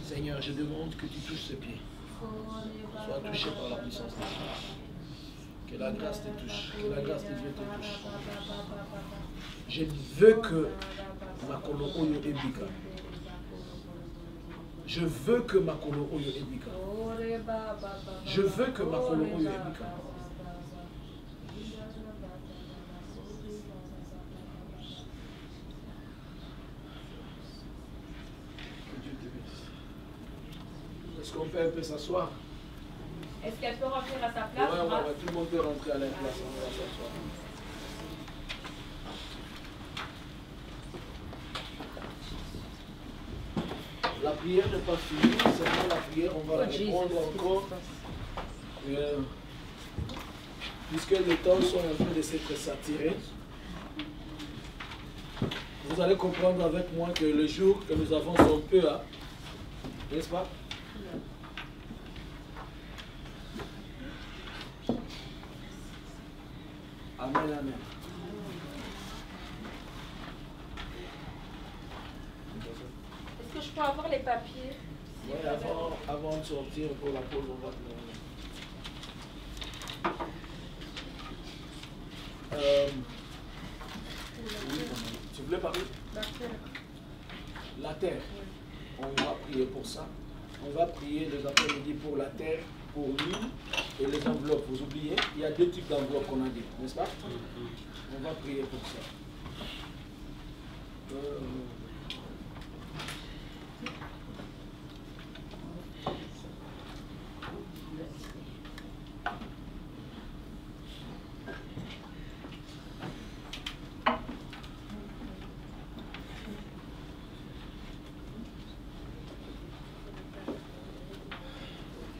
Seigneur, je demande que tu touches ses pieds. Sois touché par la puissance de Dieu. Que la grâce te touche. Que la grâce de Dieu te touche. Je veux que Makolo Oyo Ebika. Je veux que Makolo Oyo Ebika. Je veux que Makolo Oyo Ebika. Est-ce qu'on peut un peu s'asseoir? Est-ce qu'elle peut rentrer à sa place? Ouais, tout le monde peut rentrer à la place. On va s'asseoir. La prière n'est pas finie, seulement la prière, on va la répondre encore. Puisque les temps sont en train de s'être saturés, vous allez comprendre avec moi que le jour que nous avons sont peu, hein, n'est-ce pas? Amen, amen. Est-ce que je peux avoir les papiers? Oui, avant de sortir pour la pause, on va oui, tu voulais parler? La terre. On va prier pour ça. On va prier les après-midi pour la terre, pour l'huile et les enveloppes. Vous oubliez, il y a deux types d'enveloppes qu'on a dit, n'est-ce pas? On va prier pour ça.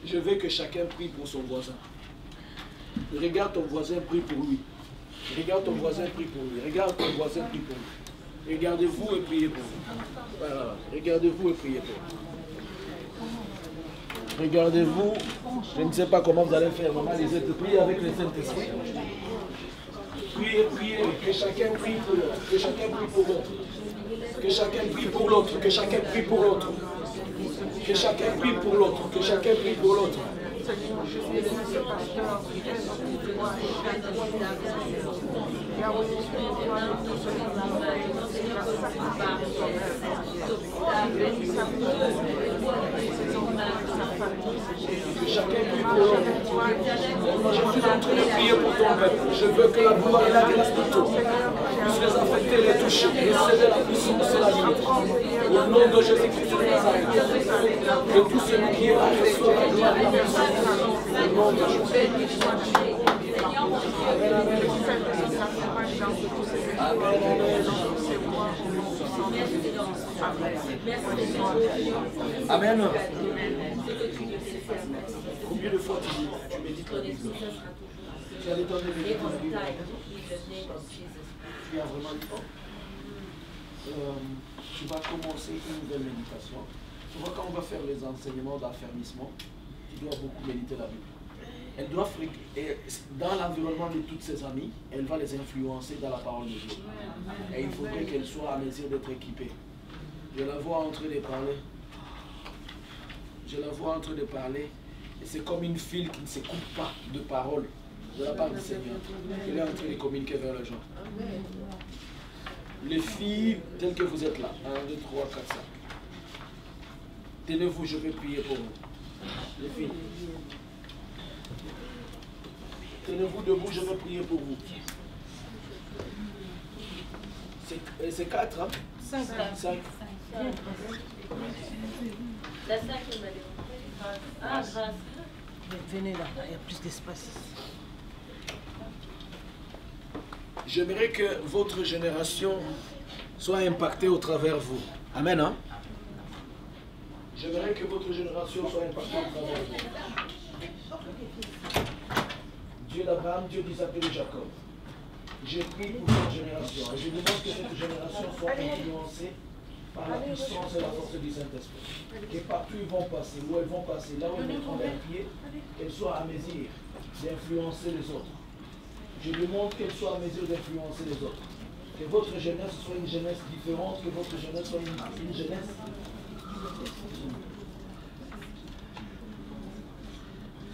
Je veux que chacun prie pour son voisin. Regarde ton voisin, prie pour lui. Regarde ton voisin, prie pour lui. Regarde ton voisin, prie pour lui. Regardez-vous et priez pour lui. Voilà. Regardez-vous et priez pour lui. Regardez-vous. Je ne sais pas comment vous allez faire. Maman, Lisette, priez avec le Saint-Esprit. Priez, priez. Que chacun prie pour l'autre. Que chacun prie pour l'autre. Que chacun prie pour l'autre. Que chacun prie pour l'autre. Que chacun prie pour l'autre. Que chacun prie pour l'autre. Que chacun prie pour l'autre. Je suis en train de prier pour ton peuple. Je veux que la gloire et la grâce de Dieu puissent les affecter, les toucher, recevoir la puissance et la limite. Au nom de Jésus-Christ de Nazareth, que tout celui qui est là reçoit la gloire et la puissance. Au nom de Jésus. Amen, amen. Amen. Combien de fois tu médites la Bible? Tu as le temps de méditer la Bible? Tu as vraiment le temps? Tu vas commencer une nouvelle méditation. Tu vois, quand on va faire les enseignements d'affermissement, tu dois beaucoup méditer la Bible. Elle doit et dans l'environnement de toutes ses amies, elle va les influencer dans la parole de Dieu. Et il faudrait qu'elle soit à mesure d'être équipée. Je la vois en train de parler. Je la vois en train de parler. Et c'est comme une file qui ne se coupe pas de parole de la part du Seigneur. Elle est en train de communiquer vers les gens. Les filles, telles que vous êtes là, 1, 2, 3, 4, 5. Tenez-vous, je vais prier pour vous. Les filles. Tenez-vous debout, je vais prier pour vous. C'est 4, hein? 5. La 5 est malheureuse. Ah, grâce. Venez là, il y a plus d'espace. J'aimerais que votre génération soit impactée au travers de vous. Amen, hein? J'aimerais que votre génération soit impactée au travers de vous. Dieu d'Abraham, Dieu d'Isaac et de Jacob. Je prie pour cette génération et je demande que cette génération soit influencée par la puissance et la force du Saint-Esprit. Que partout ils vont passer, où elles vont passer, là où ils mettront leurs pieds, qu'elles soient à mesure d'influencer les autres. Je demande qu'elles soient à mesure d'influencer les autres. Que votre jeunesse soit une jeunesse différente, que votre jeunesse soit une jeunesse.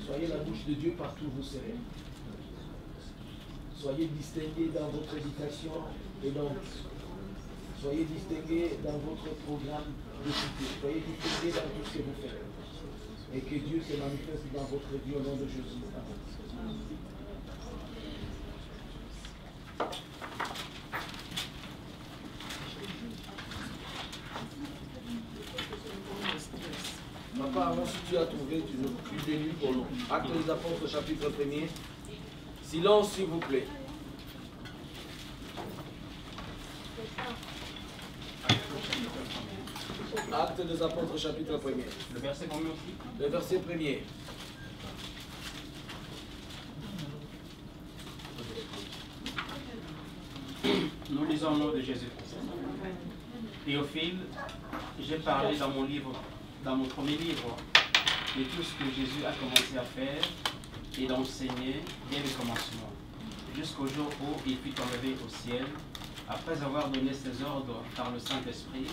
Soyez la bouche de Dieu partout où vous serez. Soyez distingués dans votre éducation et dans... Soyez distingués dans votre programme de cité. Soyez distingués dans tout ce que vous faites. Et que Dieu se manifeste dans votre vie au nom de Jésus. Amen. Papa, avant si tu as trouvé, tu ne plus de nuit pour nous. Actes des Apôtres, chapitre 1er. Silence, s'il vous plaît. Actes des Apôtres, chapitre 1er. Le verset combien aussi? Le verset 1er. Nous lisons au nom de Jésus-Christ. Théophile, j'ai parlé dans mon livre, dans mon premier livre, de tout ce que Jésus a commencé à faire et d'enseigner dès le commencement, jusqu'au jour où il fut enlevé au ciel, après avoir donné ses ordres par le Saint-Esprit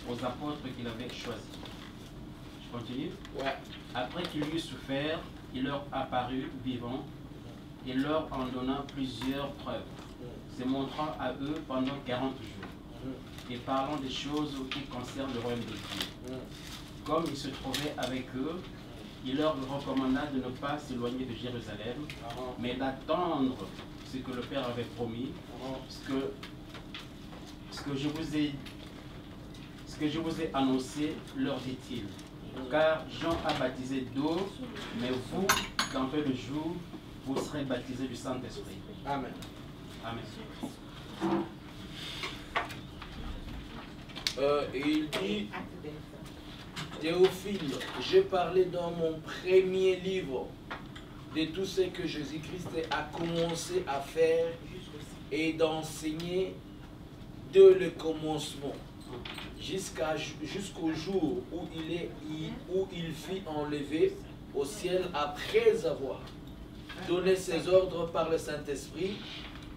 aux apôtres qu'il avait choisis. Je continue? Ouais. Après qu'il eut souffert, il leur apparut vivant et leur en donna plusieurs preuves, se montrant à eux pendant 40 jours, et parlant des choses qui concernent le royaume de Dieu. comme il se trouvait avec eux, il leur recommanda de ne pas s'éloigner de Jérusalem, mais d'attendre ce que le Père avait promis, ce que je vous ai annoncé, leur dit-il. Car Jean a baptisé d'eau, mais vous, dans peu de jours, vous serez baptisés du Saint-Esprit. Amen. Amen. Il dit, Théophile, j'ai parlé dans mon premier livre de tout ce que Jésus-Christ a commencé à faire et d'enseigner de le commencement jusqu'au jour où il fut enlevé au ciel après avoir donné ses ordres par le Saint-Esprit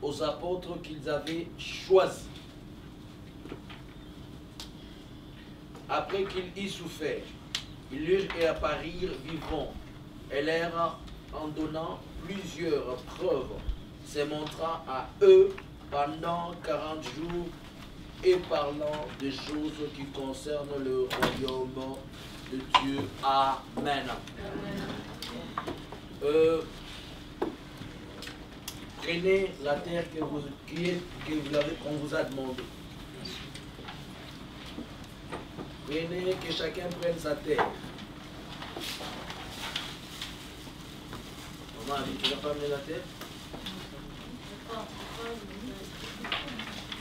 aux apôtres qu'ils avaient choisis. Après qu'ils y souffert, ils eurent et apparurent vivants, et leur en donnant plusieurs preuves, se montrant à eux pendant 40 jours et parlant des choses qui concernent le royaume de Dieu. Amen. Prenez la terre qu'on vous a demandé. Prenez, que chacun prenne sa terre. Maman, tu n'as pas amené la terre?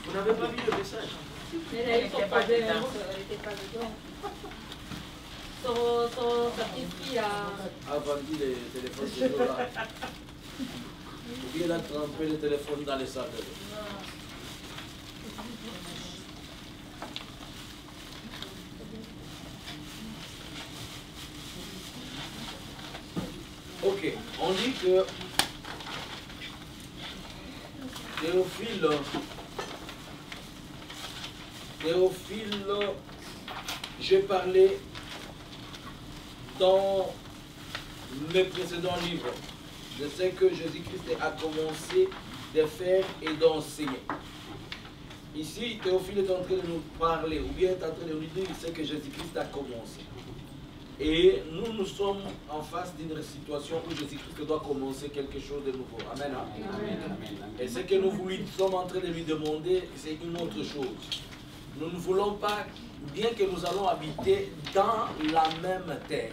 Vous n'avez pas vu le message? Elle n'était pas dedans. Son petit-fils a vendu les téléphones de dollars. Ou bien il a trempé le téléphone dans les sacs. Ok, on dit que Théophile, j'ai parlé dans mes précédents livres de ce que Jésus-Christ a commencé de faire et d'enseigner. Ici, Théophile est en train de nous parler, ou bien est en train de nous dire ce que Jésus-Christ a commencé. Et nous sommes en face d'une situation où Jésus-Christ doit commencer quelque chose de nouveau. Amen. Et ce que nous sommes en train de lui demander, c'est une autre chose. Nous ne voulons pas, bien que nous allons habiter dans la même terre,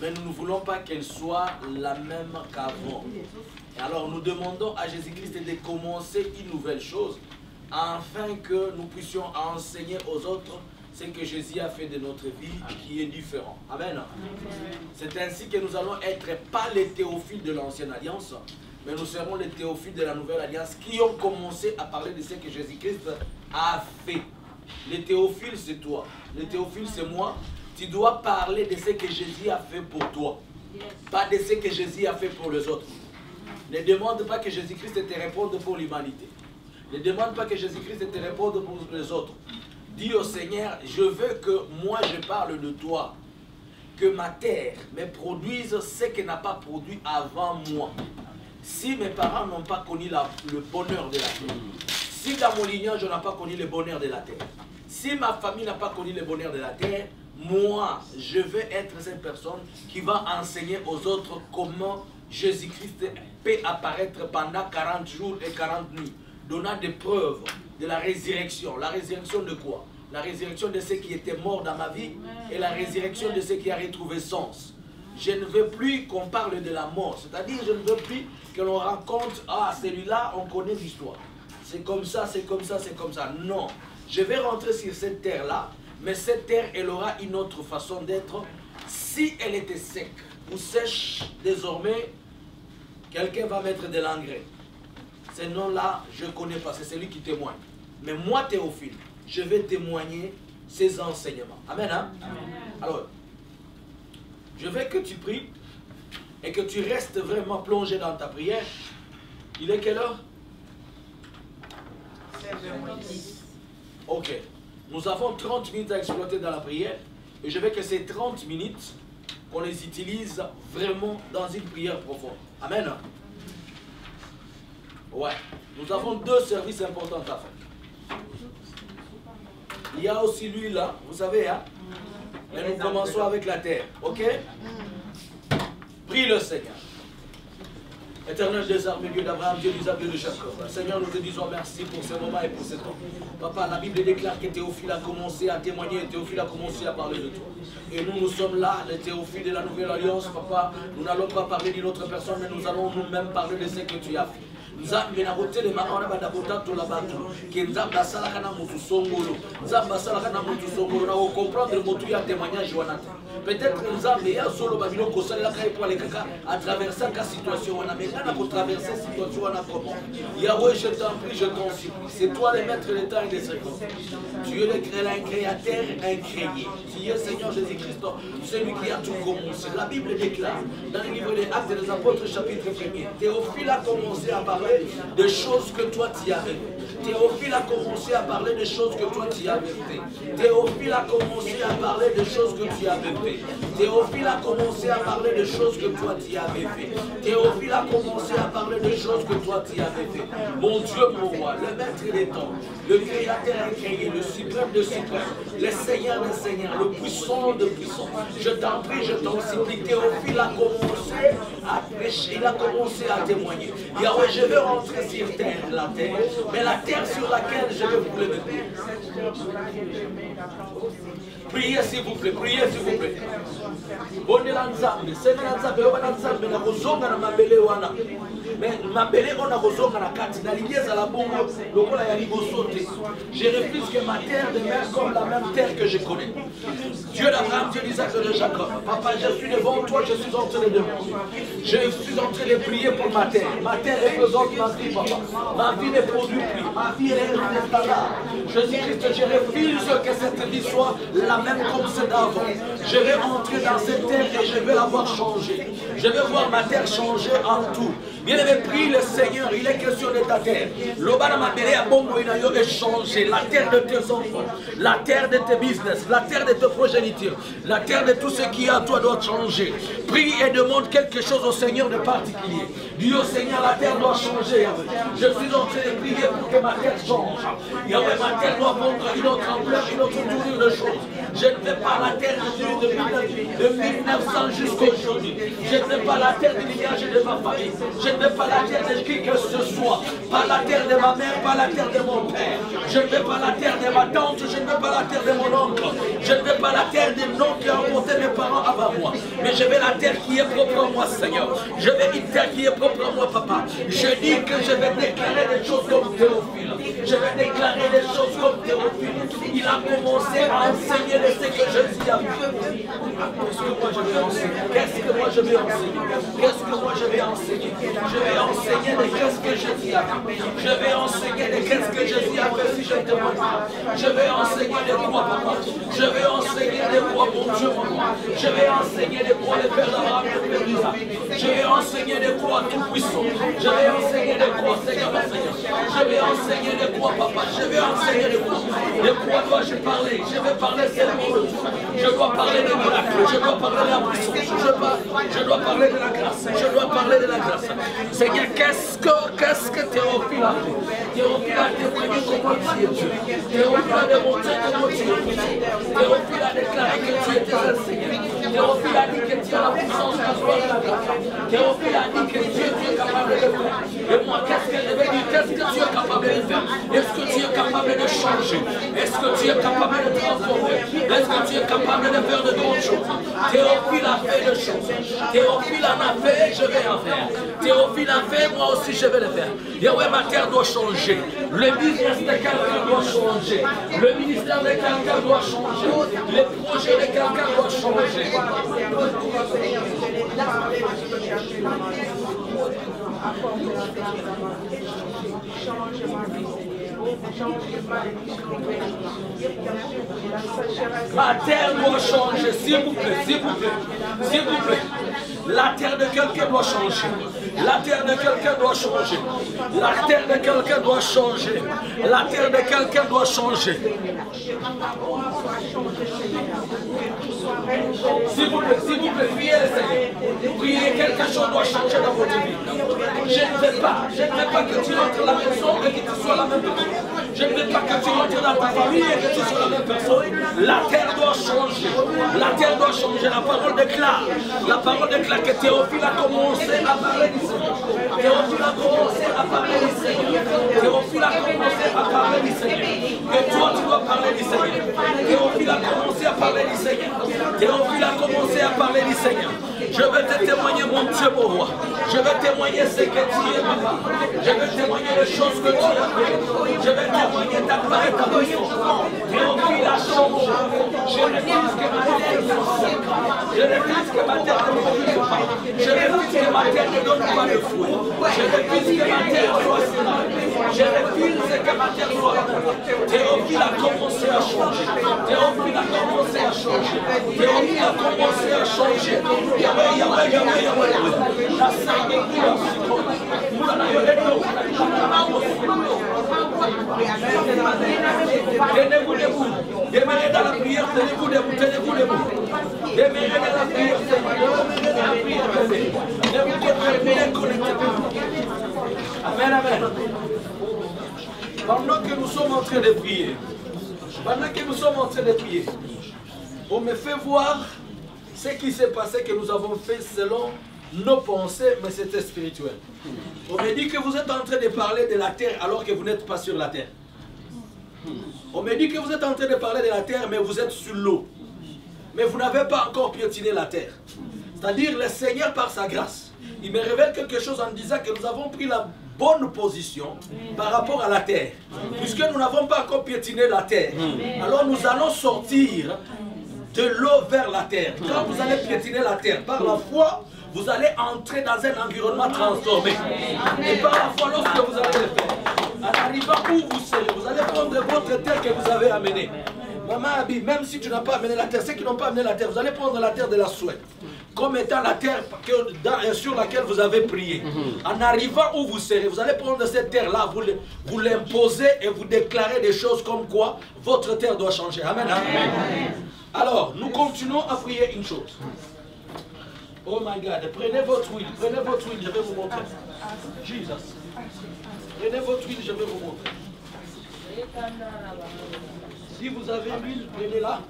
mais nous ne voulons pas qu'elle soit la même qu'avant. Et alors nous demandons à Jésus-Christ de commencer une nouvelle chose, afin que nous puissions enseigner aux autres ce que Jésus a fait de notre vie qui est différent. Amen. C'est ainsi que nous allons être pas les théophiles de l'ancienne alliance, mais nous serons les théophiles de la nouvelle alliance qui ont commencé à parler de ce que Jésus-Christ a fait. Les théophiles, c'est toi. Les théophiles, c'est moi. Tu dois parler de ce que Jésus a fait pour toi, pas de ce que Jésus a fait pour les autres. Ne demande pas que Jésus-Christ te réponde pour l'humanité. Ne demande pas que Jésus-Christ te réponde pour les autres. Dis au Seigneur, je veux que moi je parle de toi, que ma terre me produise ce qu'elle n'a pas produit avant moi. Si mes parents n'ont pas connu le bonheur de la terre, si dans mon lignage on n'a pas connu le bonheur de la terre, si ma famille n'a pas connu le bonheur de la terre, moi je veux être cette personne qui va enseigner aux autres comment Jésus-Christ peut apparaître pendant 40 jours et 40 nuits, donnant des preuves de la résurrection. La résurrection de quoi? La résurrection de ceux qui étaient morts dans ma vie et la résurrection de ceux qui ont retrouvé sens. Je ne veux plus qu'on parle de la mort, c'est-à-dire je ne veux plus que l'on raconte, ah celui-là on connaît l'histoire, c'est comme ça, c'est comme ça, c'est comme ça. Non, je vais rentrer sur cette terre-là, mais cette terre elle aura une autre façon d'être. Si elle était sec ou sèche désormais, quelqu'un va mettre de l'engrais. Ce nom-là, je ne connais pas, c'est celui qui témoigne. Mais moi, Théophile, je vais témoigner ces enseignements. Amen, hein? Amen. Alors, je veux que tu pries et que tu restes vraiment plongé dans ta prière. Il est quelle heure? 16h10. Ok. Nous avons 30 minutes à exploiter dans la prière. Et je veux que ces 30 minutes, qu'on les utilise vraiment dans une prière profonde. Amen. Ouais. Nous avons deux services importants à faire. Il y a aussi lui là, vous savez, hein? Mais nous commençons avec la terre, ok? Prie le Seigneur. Éternel des armées, Dieu d'Abraham, Dieu d'Isaac, Dieu de Jacob. Seigneur, nous te disons merci pour ce moment et pour ce temps. Papa, la Bible déclare que Théophile a commencé à témoigner et Théophile a commencé à parler de toi. Et nous sommes là, les Théophiles de la Nouvelle Alliance, Papa. Nous n'allons pas parler d'une autre personne, mais nous allons nous-mêmes parler de ce que tu as fait. Nzambe na kotelema ona banda kotato la bato ke nzambe asalaka na mutu songolo nzambe asalaka na mutu songolo na comprendre motu ya témoignage wana peut-être nzambe ya solo ba biloko salela kai pour les kaka à traverser la situation wana mais na ko traverser situation wana comment Yahweh je t'en prie je t'en supplie c'est toi le maître des temps et des circonstances tu es le créateur incréé tu es Seigneur Jésus-Christ celui qui a tout commencé. La Bible déclare dans le livre des Actes des Apôtres chapitre 1er Théophile a commencé à parler des choses que toi tu as fait. Théophile a commencé à parler des choses que toi tu avais fait. Théophile a commencé à parler des choses que tu avais fait. Théophile a commencé à parler des choses que toi tu avais fait. Théophile a commencé à parler des choses que toi tu avais fait. Mon Dieu, mon roi, le maître des temps, le créateur incréé, le suprême de suprême, le Seigneur des seigneurs, le puissant de puissants. Je t'en prie, je t'en supplie. Théophile a commencé à prêcher, il a commencé à témoigner. Yahweh, je veux rentrer sur terre, la terre, mais la terre sur laquelle je vais vous lever. Priez s'il vous plaît, priez s'il vous plaît. Bonne l'ensemble, c'est l'ensemble, l'ensemble, la rozonga na mabele wana. Mais mabele on a rozonga na kati, na ligneza la bongo, lokola ya libosote. Je refuse que ma terre demeure comme la même terre que je connais. Dieu d'Abraham, Dieu d'Isaac et de Jacob. Papa, je suis devant toi, je suis en train de demander. Je suis en train de prier pour ma terre. Ma terre représente ma vie, papa. Ma vie ne produit plus. Ma vie est restée standard. Jésus-Christ, je refuse que cette vie soit la même comme celle d'avant. Je vais entrer dans cette terre et je vais la voir changer. Je vais voir ma terre changer en tout. Bien-aimé, prie le Seigneur, il est question de ta terre. L'obana mabere à bongo inayo est changé. La terre de tes enfants, la terre de tes business, la terre de tes progénitures, la terre de tout ce qui est à toi doit changer. Prie et demande quelque chose au Seigneur de particulier. Dis au Seigneur, la terre doit changer. Je suis en train de prier pour que ma terre change. Yahweh, ma terre doit prendre une autre ampleur, une autre tournure de choses. Je ne veux pas la terre de 1900 jusqu'aujourd'hui. Je ne veux pas la terre du lignage de ma famille. Je ne veux pas la terre de qui que ce soit. Pas la terre de ma mère, pas la terre de mon père. Je ne veux pas la terre de ma tante, je ne veux pas la terre de mon oncle. Je ne veux pas la terre des noms qui ont porté mes parents avant moi. Mais je veux la terre qui est propre à moi, Seigneur. Je veux une terre qui est propre à moi, Papa. Je dis que je vais déclarer des choses comme Théophile. Je vais déclarer des choses comme Théophile. Il a commencé à enseigner de ce que Jésus a fait. Qu'est-ce que moi je vais enseigner? Qu'est-ce que moi je vais enseigner? Qu'est-ce que moi je vais enseigner? Je vais enseigner de qu'est-ce que Jésus a fait. Je vais enseigner de qu'est-ce que Jésus a fait si je témoigne. Je vais enseigner de quoi, Papa? Je vais enseigner de quoi, mon Dieu, mon roi? Je vais enseigner de quoi le Père d'Abraham, le Père d'Isaac. Je vais enseigner de quoi tout puissant. Je vais enseigner de quoi, Seigneur, mon Seigneur. Je vais enseigner de quoi, Papa? Je vais enseigner de quoi? De quoi dois-je parler? Je vais parler seulement de toi. Je dois parler de miracles. Je dois parler de la puissance. Je dois parler de la grâce. Je dois parler de la grâce. Seigneur, qu'est-ce que Théophile a fait? Théophile a témoigné comment tu es Dieu. Théophile a démontré comment tu es puissant. Théophile a déclaré que tu étais un Seigneur. Théophile a dit que tu as la puissance, la gloire et la grâce. Théophile a dit que Dieu, tu es capable de le faire. Et moi, qu'est-ce que je vais dire? Qu'est-ce que tu es capable de faire? Est-ce que tu es capable de changer? Est-ce que tu es capable de transformer? Est-ce que tu es capable de faire de grandes choses? Théophile a fait des choses. Théophile en a fait, je vais en faire. Théophile a fait, moi aussi je vais le faire. Yahweh, ma terre doit changer. Le business de quelqu'un doit changer. Le ministère de quelqu'un doit changer. Les projets de quelqu'un doivent changer. La terre doit changer, s'il vous plaît, s'il vous plaît, s'il vous plaît. La terre de quelqu'un doit changer. La terre de quelqu'un doit changer. La terre de quelqu'un doit changer. La terre de quelqu'un doit changer. S'il vous plaît, priez le Seigneur. Priez, quelque chose doit changer dans votre vie. Je ne veux pas que tu entres à la maison et que tu sois la même personne. Je ne veux pas que tu rentres dans ta famille et que tu sois la même personne. La terre doit changer. La terre doit changer. La parole déclare. La parole déclare que Théophile a commencé à parler du Seigneur. Théophile a commencé à parler du Seigneur. Théophile a commencé à parler du Seigneur. Et toi, tu dois parler du Seigneur. Théophile a commencé à parler du Seigneur. Théophile a commencé à parler du Seigneur. Je vais te témoigner, mon Dieu, mon roi. Je vais témoigner ce que tu es, papa. Je vais témoigner les choses que tu as fait. Je vais témoigner ta gloire et ta puissance. Théophile a changé. Je refuse que ma terre ne soit pas. Je refuse que ma terre ne produise pas. Je refuse que ma terre ne donne pas de fruits. Je refuse que ma terre soit sénale. Je refuse que ma terre soit sénale. Théophile a commencé à changer. Théophile a commencé à changer. Théophile a commencé à changer. Yahweh, Yahweh, Yahweh, Yahweh. La sainte tenez-vous debout. Demeurez dans la prière, tenez-vous debout, tenez-vous debout. Demeurez dans la prière, demeurez dans la prière. Ne vous déconnectez pas. Amen, amen. Pendant que nous sommes en train de prier, on me fait voir ce qui s'est passé, que nous avons fait selon nos pensées, mais c'était spirituel. On me dit que vous êtes en train de parler de la terre alors que vous n'êtes pas sur la terre. On me dit que vous êtes en train de parler de la terre, mais vous êtes sur l'eau. Mais vous n'avez pas encore piétiné la terre. C'est-à-dire, le Seigneur, par sa grâce, il me révèle quelque chose en disant que nous avons pris la bonne position par rapport à la terre. Puisque nous n'avons pas encore piétiné la terre, alors nous allons sortir de l'eau vers la terre. Quand vous allez piétiner la terre, par la foi, vous allez entrer dans un environnement transformé. Et par la foi, lorsque vous allez le faire, en arrivant où vous serez, vous allez prendre votre terre que vous avez amenée. Maman Abi, même si tu n'as pas amené la terre, ceux qui n'ont pas amené la terre, vous allez prendre la terre de la souhait, comme étant la terre sur laquelle vous avez prié. En arrivant où vous serez, vous allez prendre cette terre-là, vous l'imposez et vous déclarez des choses comme quoi votre terre doit changer. Amen. Amen. Alors, nous continuons à prier une chose. Oh my God, prenez votre huile, je vais vous montrer. Jesus. Prenez votre huile, je vais vous montrer. Si vous avez l'huile, prenez-la.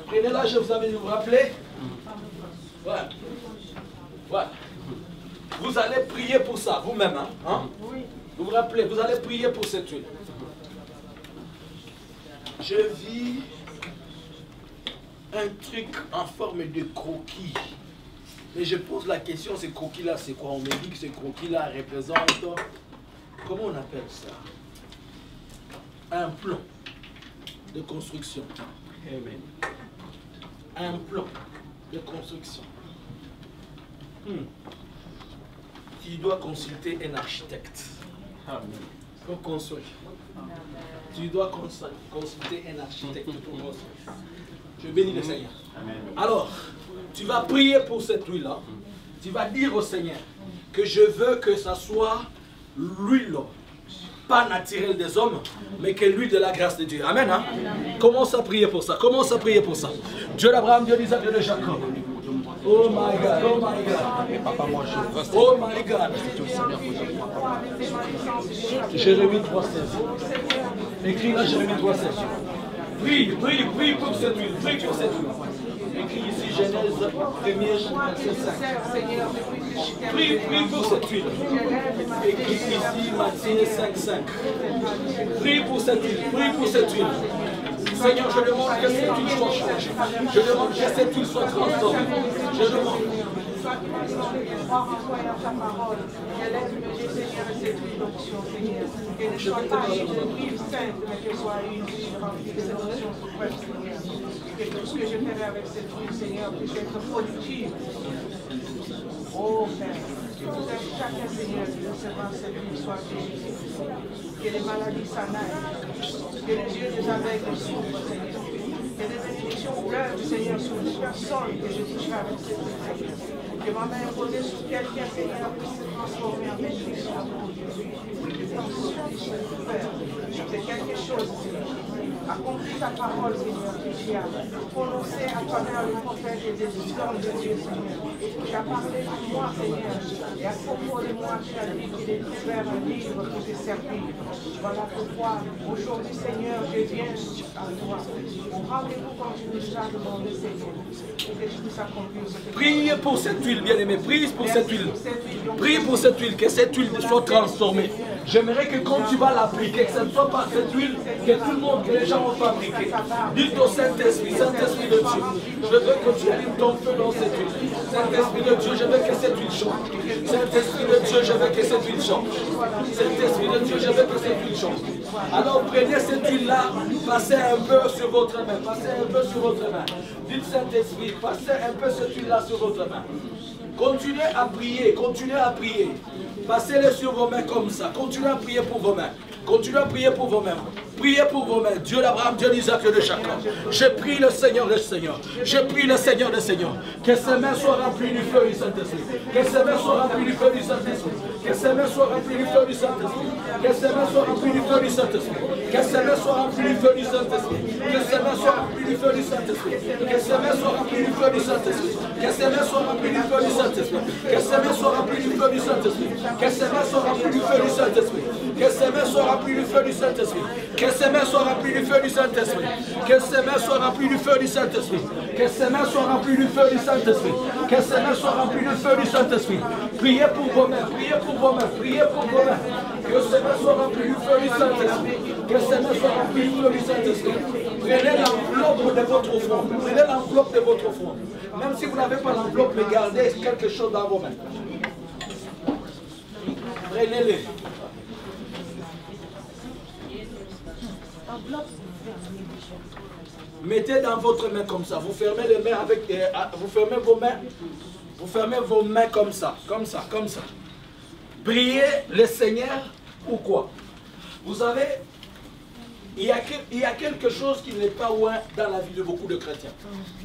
Prenez-la, je vous avais vous rappeler. Voilà. Voilà. Vous allez prier pour ça, vous-même. Hein? Vous vous rappelez, vous allez prier pour cette huile. Je vis un truc en forme de croquis. Et je pose la question, ce croquis-là, c'est quoi? On me dit que ce croquis-là représente, comment on appelle ça? Un plan de construction. Amen. Un plan de construction. Tu dois consulter un architecte. Amen. Pour construire. Tu dois consulter un architecte pour construire. Je bénis le Seigneur. Amen. Alors, tu vas prier pour cette huile-là. Tu vas dire au Seigneur que je veux que ça soit l'huile, pas naturelle des hommes, mais que l'huile de la grâce de Dieu. Amen. Hein? Commence à prier pour ça. Commence à prier pour ça. Dieu d'Abraham, Dieu d'Isaac, Dieu de Jacob. Oh my God, oh my God. Oh my God. Jérémie 3,16. Écris là Jérémie 3,16. Prie pour cette huile. Prie pour cette huile. Écrit ici Genèse 1er, verset 5. Prie pour cette huile. Écrit ici Matthieu 5,5. Prie pour cette huile. Prie pour cette huile. Seigneur, je demande que cette huile soit changée. Je demande que cette huile soit transformée. Je demande. Je vais te que tout ce que je ferai avec cette huile, Seigneur, puisse être productif. Oh Père, que chacun, Seigneur, qui recevra cette huile soit guéri. Que les maladies s'en aillent. Que les yeux des aveugles s'ouvrent, Seigneur. Que les bénédictions pleuvent, Seigneur, sur les personnes que je toucherai avec cette huile. Que ma main posée sur quelqu'un, Seigneur, puisse se transformer en bénédiction pour Dieu. C'est quelque chose, Seigneur. Accomplis ta parole, Seigneur, que tu as prononcée à travers le prophète et des hommes de Dieu, Seigneur. as parlé à moi, Seigneur, et à propos de moi, tu as dit qu'il est ouvert un livre pour te servir. Voilà pourquoi, aujourd'hui, Seigneur, je viens à toi. Au rendez-vous quand tu nous as demandé, Seigneur, et que tu nous accomplisses. Priez pour cette huile, bien-aimé, prie pour cette huile. Prie pour cette huile, que cette huile soit transformée. J'aimerais que quand tu vas l'appliquer, que ce ne soit pas cette huile que tout le monde, que les gens ont fabriquée. Dites au Saint-Esprit, Saint-Esprit de Dieu, je veux que tu allumes ton feu dans cette huile. Saint-Esprit de Dieu, je veux que cette huile change. Saint-Esprit de Dieu, je veux que cette huile change. Saint-Esprit de Dieu, je veux que cette huile change. Alors prenez cette huile-là, passez un peu sur votre main, passez un peu sur votre main. Dites Saint-Esprit, passez un peu cette huile-là sur votre main. Continuez à prier, continuez à prier. Passez-les sur vos mains comme ça. Continuez à prier pour vos mains. Continuez à prier pour vos mains. Priez pour vos mains. Dieu d'Abraham, Dieu d'Isaac et de Jacob. Je prie le Seigneur, le Seigneur. Je prie le Seigneur, le Seigneur. Que ses mains soient remplies du feu du Saint-Esprit. Que ses mains soient remplies du feu du Saint-Esprit. Que ses mains soient remplies du feu du Saint-Esprit. Que ses mains soient remplies du feu du Saint-Esprit. Que ses mains soient remplies du feu du Saint-Esprit. Que ses mains soient remplies du feu du Saint-Esprit. Que ses mains soient remplies du feu du Saint-Esprit. Que ses mains soient remplies du feu du Saint-Esprit. Que ses mains soient remplies du feu du Saint-Esprit. Que ses mains soient remplies du feu du Saint-Esprit. Que ses mains soient remplies du feu du Saint-Esprit. Que ses mains soient remplies du feu du Saint-Esprit. Que ses mains soient remplies du feu du Saint-Esprit. Que ses mains soient remplies du feu du Saint-Esprit. Que ses mains soient remplies du feu du Saint-Esprit. Priez pour vos mains, priez pour vos mains, priez pour vos mains. Que ses mains soient remplies du feu du Saint-Esprit. Que ses mains soient remplies du feu du Saint-Esprit. Prenez l'enveloppe de votre offrande. Prenez l'enveloppe de votre offrande. Même si vous n'avez pas l'enveloppe, mais gardez quelque chose dans vos mains. Prenez-les. Mettez dans votre main comme ça. Vous fermez les mains avec, vous fermez vos mains. Vous fermez vos mains comme ça, comme ça, comme ça. Priez le Seigneur ou quoi? Vous savez, il y a quelque chose qui n'est pas loin dans la vie de beaucoup de chrétiens.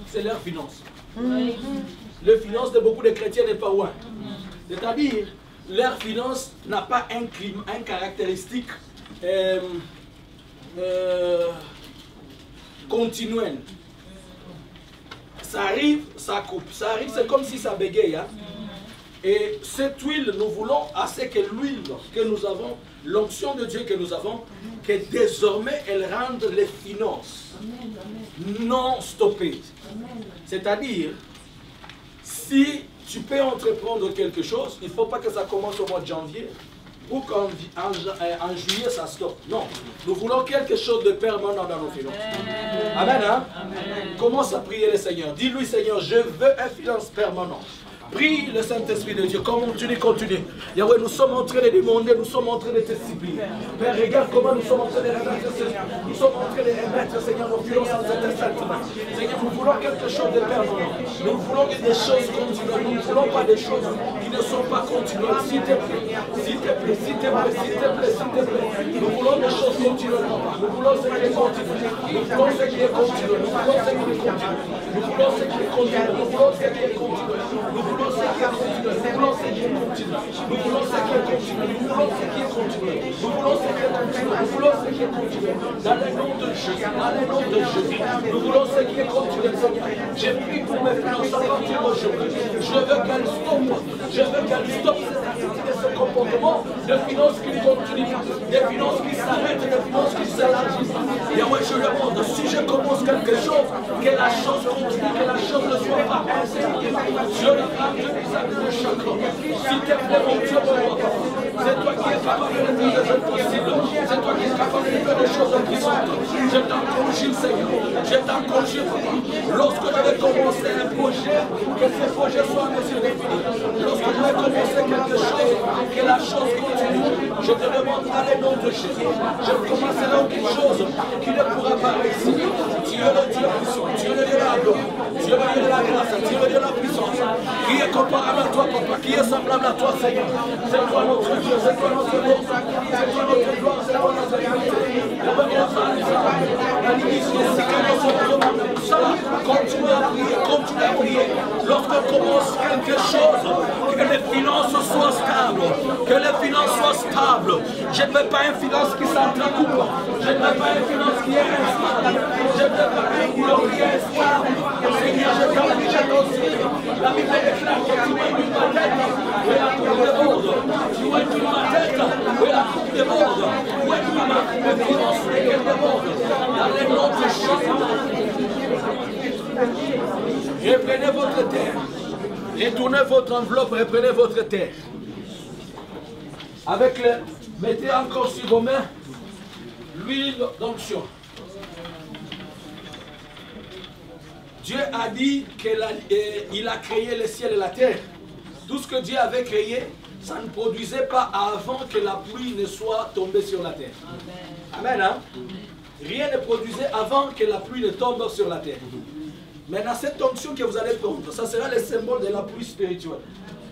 C'est leur finance. Les finances de beaucoup de chrétiens n'est pas loin. C'est-à-dire, leur finance n'a pas un caractéristique continuel. Ça arrive, ça coupe. Ça arrive, c'est comme si ça bégaye. Hein? Et cette huile, nous voulons assez que l'huile que nous avons, l'onction de Dieu que nous avons, que désormais elle rende les finances non stoppées. C'est-à-dire, si tu peux entreprendre quelque chose, il ne faut pas que ça commence au mois de janvier ou qu'en juillet ça stoppe. Non, nous voulons quelque chose de permanent dans nos finances. Amen. Hein? Commence à prier le Seigneur. Dis-lui, Seigneur, je veux une finance permanente. Prie le Saint-Esprit de Dieu. Continue. Yahweh, nous sommes en train de demander, nous sommes en train de te supplier. Père, regarde comment nous sommes en train de remettre, Seigneur. Nous sommes en train de remettre, Seigneur, nos finances en cette saintement. Seigneur, nous voulons quelque chose de permanent. Nous voulons des choses continuelles. Nous ne voulons pas des choses qui ne sont pas continuelles. S'il te plaît, s'il te plaît, s'il te plaît, s'il te plaît, s'il te plaît. Nous voulons des choses continuelles, papa. Nous voulons ce qui est continu. Nous voulons ce qui est continu. Nous voulons ce qui est continu. Nous voulons ce qui est continu. Nous voulons ce qui est continu. Nous voulons ce qui est continu. Nous voulons ce qui est continu. Nous voulons ce qui est continu. Nous voulons ce qui est continu. Nous voulons ce qui est continu. Nous voulons ce qui est continu. Dans le nom de Jésus. Dans le nom de Jésus. Nous voulons ce qui est continu, Seigneur. J'ai pris pour mes finances à partir d'aujourd'hui. Je veux qu'elle stoppe. Je veux qu'elle stoppe cette activité de ce comportement de finances qui continuent, des finances qui s'arrêtent, des finances qui s'élargissent. Et ouais, je demande, si je commence quelque chose, que la chose continue, que la chose ne soit pas incertaine. Dieu le femme de l'Isaac de chacun. S'il te plaît, mon Dieu, mon roi, c'est toi qui es capable de faire des choses possibles. C'est toi qui es capable de faire des choses puissantes. Je t'en conjure, Seigneur. Je t'en conjure, papa. Lorsque je vais commencer un projet, que ce projet soit à mesure de finir. Lorsque je vais commencer quelque chose, que la chose continue. Je te demande dans le nom de Jésus. Je commencerai aucune chose qui ne pourra pas réussir. Tu es le Dieu puissant. Tu es le Dieu de la gloire. Tu es le Dieu de la grâce. Tu es le Dieu de la puissance. Qui est comparable à toi, papa? Qui est semblable à toi, Seigneur? C'est toi notre Dieu. C'est toi notre Dieu. C'est toi notre gloire. C'est toi notre divinité. Continue à prier. Continue à prier. Lorsqu'on commence quelque chose, que les finances soient stables. Que les finances soient stables. Je ne veux pas une finance qui s'entrecoupe. Je ne veux pas une finance qui est instable. Je ne veux pas un boulot qui est stable. Seigneur, je t'oblige à t'oser. La Bible déclare que tu es une tête. Oui, la coupe de monde. Tu es une tête. Oui, la coupe de monde. Oui, une finance lesquelles de monde. Dans les noms de Jésus. Reprenez votre terre. Retournez votre enveloppe, reprenez votre terre. Avec le, mettez encore sur vos mains l'huile d'onction. Dieu a dit qu'il a créé le ciel et la terre. Tout ce que Dieu avait créé, ça ne produisait pas avant que la pluie ne soit tombée sur la terre. Amen. Hein? Rien ne produisait avant que la pluie ne tombe sur la terre. Maintenant, cette onction que vous allez prendre, ça sera le symbole de la pluie spirituelle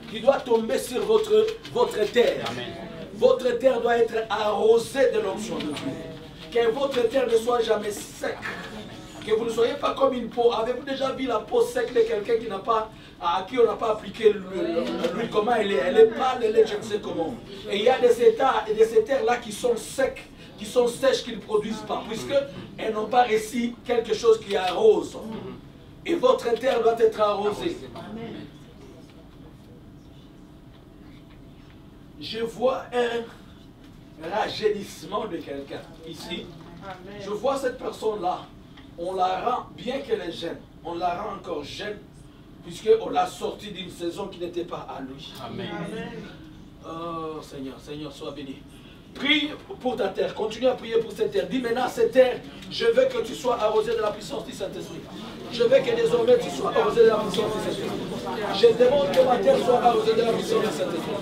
qui doit tomber sur votre terre. Amen. Votre terre doit être arrosée de l'onction de Dieu. Que votre terre ne soit jamais sec. Que vous ne soyez pas comme une peau. Avez-vous déjà vu la peau sec de quelqu'un à qui on n'a pas appliqué l'huile? Comment elle est? Elle est pâle, elle est je ne sais comment. Et il y a des états et des terres-là qui sont secs, qui sont sèches, qui ne produisent pas, puisqu'elles n'ont pas reçu quelque chose qui arrose. Et votre terre doit être arrosée. Je vois un rajeunissement de quelqu'un ici. Je vois cette personne-là. On la rend, bien qu'elle est jeune, on la rend encore jeune, puisqu'on l'a sortie d'une saison qui n'était pas à lui. Amen. Oh Seigneur, Seigneur, sois béni. Prie pour ta terre, continue à prier pour cette terre. Dis maintenant à cette terre, je veux que tu sois arrosé de la puissance du Saint-Esprit. Je veux que désormais tu sois arrosé de la puissance du Saint-Esprit. Je demande que ma terre soit arrosée de la puissance du Saint-Esprit.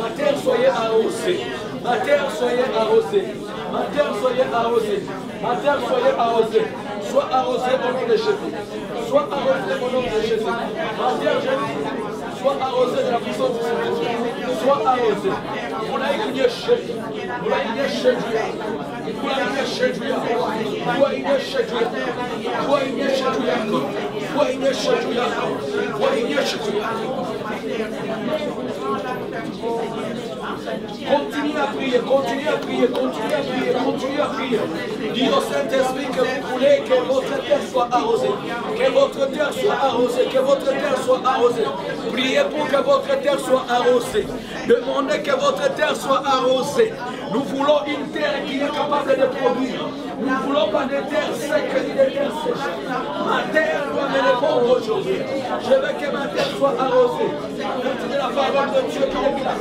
Ma terre, soyez arrosée. Ma terre, soyez arrosée. Ma terre, soyez arrosée. Ma terre, soyez arrosée. Sois arrosé au nom de Jésus. Sois arrosé au nom de Jésus. Ma terre, je sois arrosé de la puissance du Saint-Esprit. Sois arrosé. On a écouté Jésus. On a écouté Jésus. On a écouté Jésus. On a écouté Jésus. On a écouté Jésus. On a écouté Jésus. On a écouté Jésus. Continuez à prier, continuez à prier, continuez à prier, continuez à prier. Dis au Saint-Esprit que vous voulez que votre terre soit arrosée. Que votre terre soit arrosée, que votre terre soit arrosée. Priez pour que votre terre soit arrosée. Demandez que votre terre soit arrosée. Nous voulons une terre qui est capable de produire. Nous ne voulons pas de terre sèche ni de terre sèche. Ma terre doit me répondre aujourd'hui. Je veux que ma terre soit arrosée. C'est la parole de Dieu qui est là.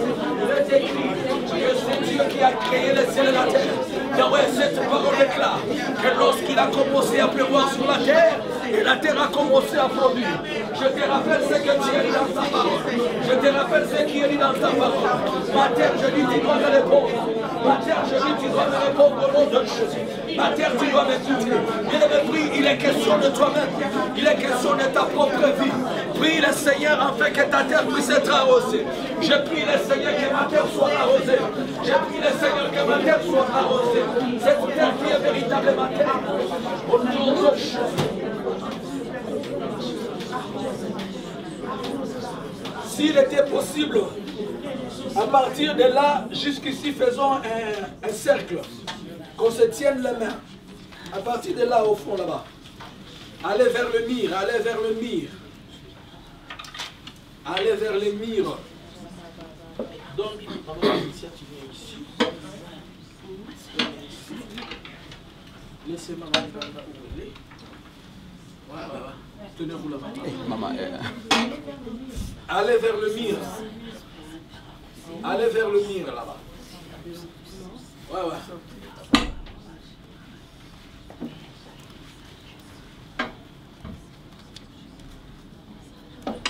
Il est écrit que c'est Dieu qui a créé le ciel et la terre. Yahweh, cette parole déclare que lorsqu'il a commencé à pleuvoir sur la terre, et la terre a commencé à produire. Je te rappelle ce que tu as dit dans ta parole. Je te rappelle ce qui est dit dans ta parole. Ma terre, je dis, tu dois me répondre. Ma terre, je dis, tu dois me répondre au nom de Jésus. Ma terre, tu dois m'écouter. Bien-aimé, prie, il est question de toi-même. Il est question de ta propre vie. Prie le Seigneur afin que ta terre puisse être arrosée. Je prie le Seigneur que ma terre soit arrosée. Je prie le Seigneur que ma terre soit arrosée. Cette terre qui est véritablement ma terre. Au nom de Jésus. S'il était possible, à partir de là, jusqu'ici, faisons un cercle. Qu'on se tienne les mains. À partir de là, au fond, là-bas. Allez vers le mur, allez vers le mur. Allez vers le mur. Donc, l'initiative ici. Laissez maman là où elle est. Ouais. Tenez-vous là-bas. Maman, allez vers le mur. Allez vers le mur là-bas. Ouais.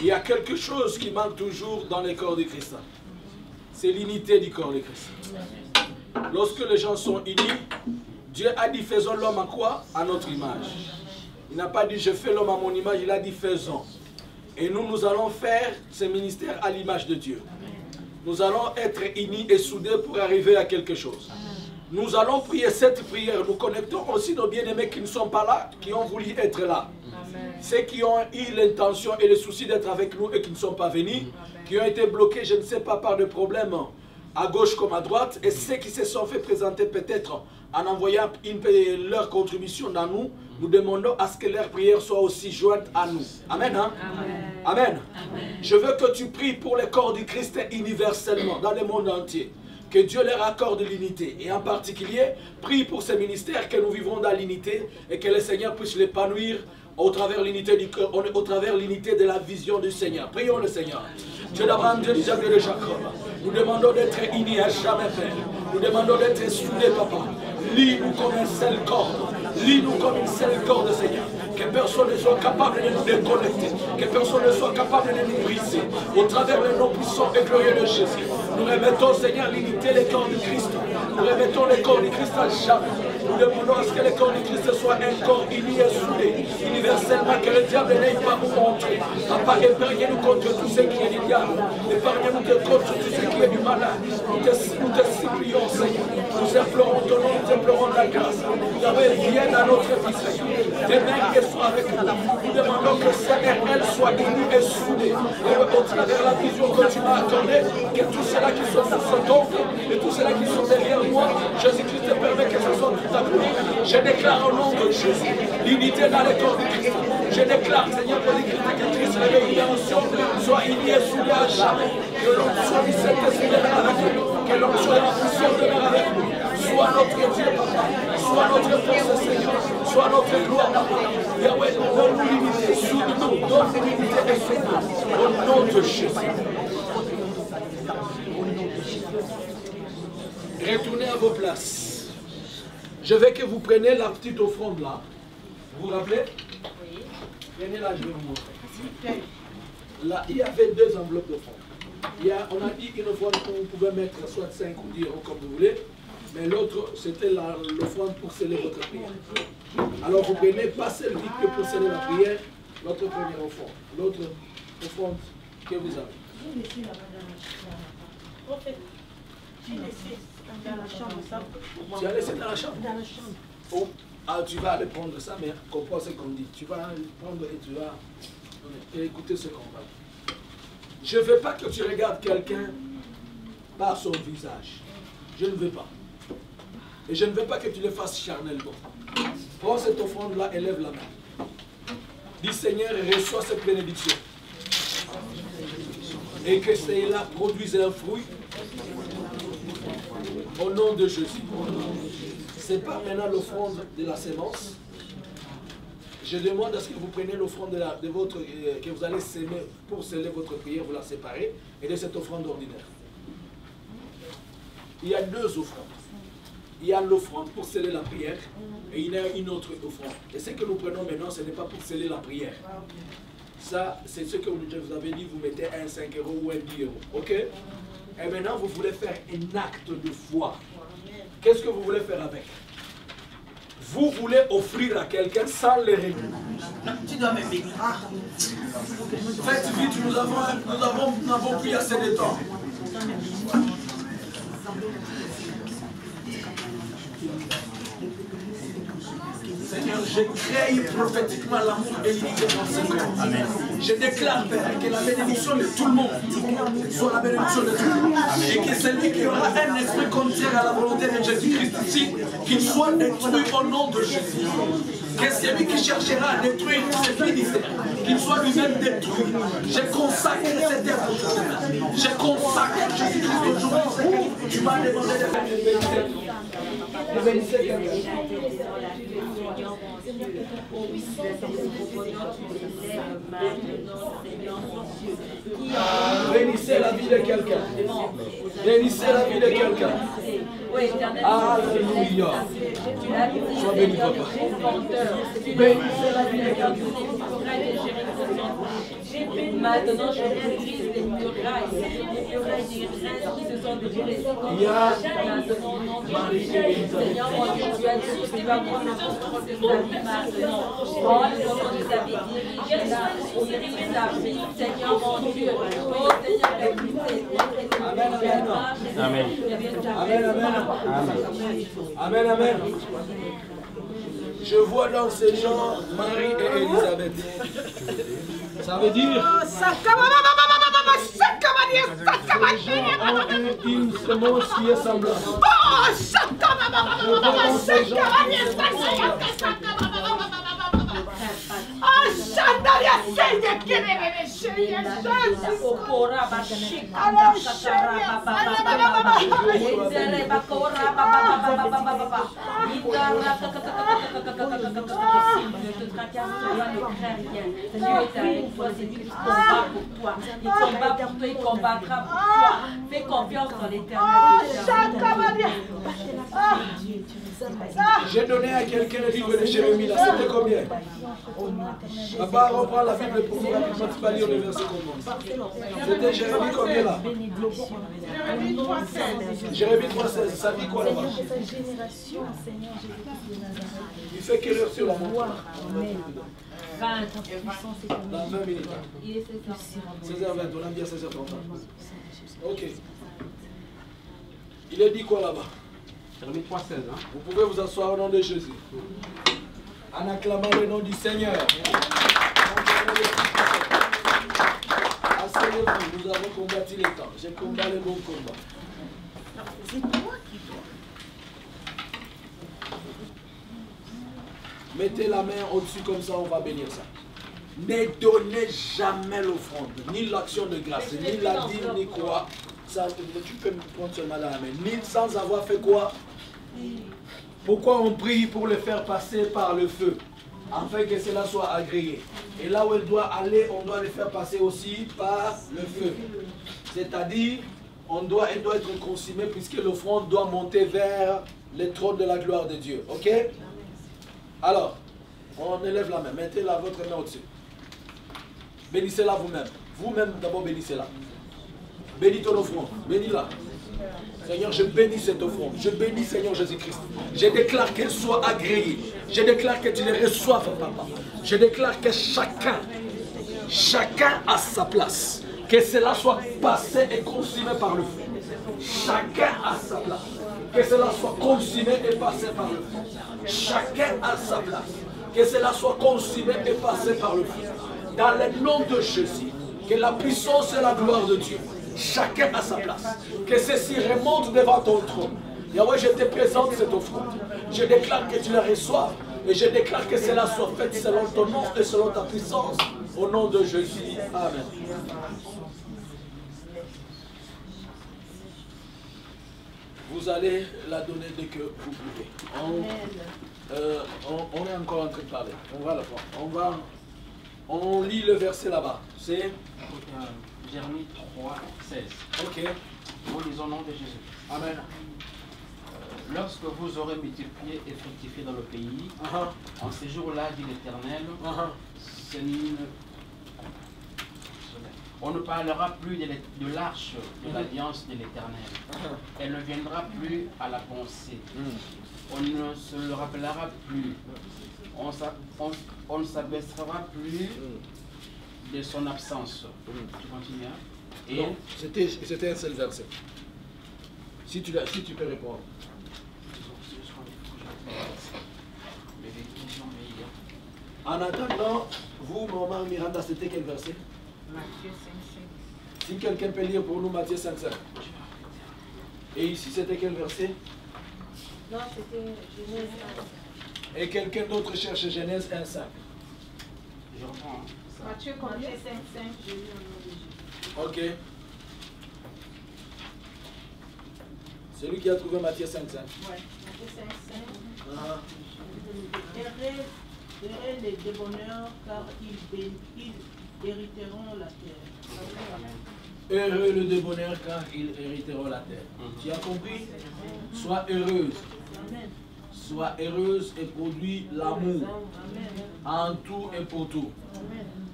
Il y a quelque chose qui manque toujours dans le corps du Christ. C'est l'unité du corps du Christ. Lorsque les gens sont unis, Dieu a dit faisons l'homme à quoi? À notre image. Il n'a pas dit je fais l'homme à mon image, il a dit faisons. Et nous allons faire ce ministère à l'image de Dieu. Nous allons être unis et soudés pour arriver à quelque chose. Nous allons prier cette prière. Nous connectons aussi nos bien-aimés qui ne sont pas là, qui ont voulu être là. Amen. Ceux qui ont eu l'intention et le souci d'être avec nous et qui ne sont pas venus, qui ont été bloqués, je ne sais pas, par des problèmes à gauche comme à droite, et ceux qui se sont fait présenter peut-être en envoyant leur contribution dans nous, nous demandons à ce que leur prière soit aussi jointe à nous. Amen, hein? Amen. Amen. Je veux que tu pries pour le corps du Christ universellement, dans le monde entier. Que Dieu leur accorde l'unité. Et en particulier, prie pour ces ministères, que nous vivrons dans l'unité et que le Seigneur puisse l'épanouir au travers l'unité du cœur, au travers l'unité de la vision du Seigneur. Prions le Seigneur. Dieu d'Abraham, Dieu d'Isaac, Dieu de Jacob. Nous demandons d'être unis à jamais, Père. Nous demandons d'être soudés, Papa. Lis-nous comme un seul corps. Lis-nous comme une seule corde, Seigneur. Que personne ne soit capable de nous déconnecter. Que personne ne soit capable de nous briser. Au travers le nom puissant et glorieux de Jésus. Nous remettons, Seigneur, l'unité des corps du Christ. Nous remettons les corps du Christ à jamais. Nous demandons à ce que les corps du Christ soient un corps uni et soudé. Universellement, que le diable n'aille pas nous montrer. Papa, épargnez-nous contre tout ce qui est du diable. Épargnez-nous contre tout ce qui est du malin. Nous te supplions, Seigneur. Nous implorons ton nom, nous implorons ta grâce. Viens dans notre vie, Seigneur. Tes mains qu'elles soient avec nous. Nous demandons que Seigneur, elle soit unie et soudée. Et au travers la vision que tu m'as accordée, que tous ceux-là qui sont sur ce temple et tous ceux-là qui sont derrière moi, Jésus-Christ te permet que ce soit tout accompli. Je déclare au nom de Jésus l'unité dans le corps du Christ. Je déclare, Seigneur, pour les Christ, que Christ réveille soit uni et soudé à jamais. Que l'onction du Saint-Esprit demeure avec nous. Que l'onction de la puissance demeure avec nous. Sois notre Dieu, Papa. Sois notre force, Seigneur. Sois notre gloire, Papa. Yahweh, donne-nous l'unité. Soude-nous. Donne-nous l'unité et soude-nous. Au nom de Jésus. Retournez à vos places. Je veux que vous preniez la petite offrande là. Vous vous rappelez? Oui. Prenez là, je vais vous montrer. Là, il y avait 2 enveloppes d'offrande. On a dit une offrande qu'on pouvait mettre soit 5 ou 10 euros comme vous voulez. Mais l'autre, c'était l'offrande pour sceller votre prière. Alors vous prenez pas celle que pour sceller la prière, notre première offrande. L'autre offrande que vous avez. J'ai laissé là-bas dans la chambre. J'ai laissé dans la chambre ça. Tu as laissé dans la chambre? Dans la chambre. Oh, ah, tu vas aller prendre ça, mais comprends ce qu'on dit. Tu vas prendre et tu vas écouter ce qu'on va. Je ne veux pas que tu regardes quelqu'un par son visage. Je ne veux pas. Et je ne veux pas que tu le fasses charnellement. Prends cette offrande-là et lève la main. Dis Seigneur, reçois cette bénédiction. Et que cela produise un fruit. Au nom de Jésus. Ce n'est pas maintenant l'offrande de la sémence. Je demande à ce que vous preniez l'offrande de votre que vous allez s'aimer pour sceller votre prière, vous la séparez, et de cette offrande ordinaire. Il y a 2 offrandes. Il y a l'offrande pour sceller la prière et il y a une autre offrande. Et ce que nous prenons maintenant, ce n'est pas pour sceller la prière. Ça, c'est ce que je vous avais dit, vous mettez un 5 euros ou un 10 euros. Ok? Et maintenant, vous voulez faire un acte de foi. Qu'est-ce que vous voulez faire avec? Vous voulez offrir à quelqu'un sans les règles. Tu dois me bénir. Faites vite, nous n'avons plus assez de temps. Seigneur, je crée prophétiquement l'amour et l'unité dans ce corps. Amen. Je déclare, Père, que la bénédiction de tout le monde soit la bénédiction de tout le monde. Et que celui qui aura un esprit contraire à la volonté de Jésus-Christ ici, qu'il soit détruit au nom de Jésus. Que celui qui cherchera à détruire ce ministère, qu'il soit lui-même détruit. Je consacre cette œuvre aujourd'hui. Je consacre Jésus-Christ aujourd'hui. Tu m'as demandé de faire une bénédiction. Bénissez la vie de quelqu'un. Bénissez la vie de quelqu'un. Alléluia. Sois béni, papa. Bénissez la vie de quelqu'un. Maintenant, je brise les murailles qui se sont déplacées. Seigneur, mon Dieu, tu as dit que tu vas prendre le contrôle de ta vie maintenant. Prends le contrôle de ta vie, dirige ta vie, Seigneur, mon Dieu. Oh, Seigneur, Amen. Amen, amen. Je vois dans ces gens Marie et Elisabeth. Ça veut dire... une semence qui est semblable. Il combattra pour toi. Fais confiance en l'Éternel. J'ai donné à quelqu'un le livre de Jérémie, là, c'était combien? Papa reprend la Bible pour nous rapidement, tu vas lire le verset combien? C'était Jérémie combien là? Jérémie 3,16, ça dit quoi là-bas? Il fait quelle heure sur la montre? Dans 20 minutes. 16h20, on a bien 16h30. Ok. Il est dit quoi là-bas? Jérémie 3,16. Hein? Vous pouvez vous asseoir au nom de Jésus. En acclamant le nom du Seigneur. Asseyez-vous, nous avons combattu les temps. J'ai combattu le bon combat. C'est toi qui dois. Mettez la main au-dessus comme ça, on va bénir ça. Ne donnez jamais l'offrande, ni l'action de grâce, ni la dîme, ni quoi. Ça, tu peux me prendre seulement dans la main. Ni sans avoir fait quoi. Pourquoi on prie pour le faire passer par le feu, afin que cela soit agréé. Et là où elle doit aller, on doit le faire passer aussi par le feu. C'est-à-dire, elle doit être consumée puisque l'offrande doit monter vers le trône de la gloire de Dieu. Ok? Alors, on élève la main. Mettez votre main au-dessus. Bénissez-la vous-même. Vous-même d'abord bénissez-la. Bénis ton offrande. Bénis-la. Seigneur, je bénis cette offrande. Je bénis Seigneur Jésus-Christ. Je déclare qu'elle soit agréée. Je déclare que tu les reçoives, papa. Je déclare que chacun a sa place. Que cela soit passé et consumé par le feu. Chacun a sa place. Que cela soit consumé et passé par le feu. Chacun a sa place. Que cela soit consumé et passé par le feu. Dans le nom de Jésus, que la puissance et la gloire de Dieu, chacun a sa place. Que ceci remonte devant ton trône. Yahweh, je te présente cette offrande. Je déclare que tu la reçois. Et je déclare que cela soit fait selon ton nom et selon ta puissance. Au nom de Jésus. Amen. Vous allez la donner dès que vous pouvez. On est encore en train de parler. On va la voir. On lit le verset là-bas. C'est Jérémie 3,16. Ok. Nous lisons au nom de Jésus. Amen. Lorsque vous aurez multiplié et fructifié dans le pays, en ces jours-là, dit l'Éternel, on ne parlera plus de l'arche de l'alliance de l'Éternel. Elle ne viendra plus à la pensée. On ne se le rappellera plus. On ne s'abaissera plus de son absence. Tu continues, hein? Et non, c'était un seul verset. Si tu peux répondre. En attendant, vous, maman Miranda, c'était quel verset? Matthieu 5,5. Si quelqu'un peut lire pour nous Matthieu 5,5. Et ici, c'était quel verset? Non, c'était Genèse 1. Et quelqu'un d'autre cherche Genèse 1,5. Je reprends. Matthieu combien? 5,5. J'ai lu au nom de Jésus. Ok. C'est lui qui a trouvé Matthieu 5,5. Oui, Matthieu 5,5. Heureux les débonneurs, car ils hériteront la terre. Heureux le débonneur, car ils hériteront la terre. Tu as compris? Sois heureuse. Sois heureuse et produis l'amour en tout et pour tout.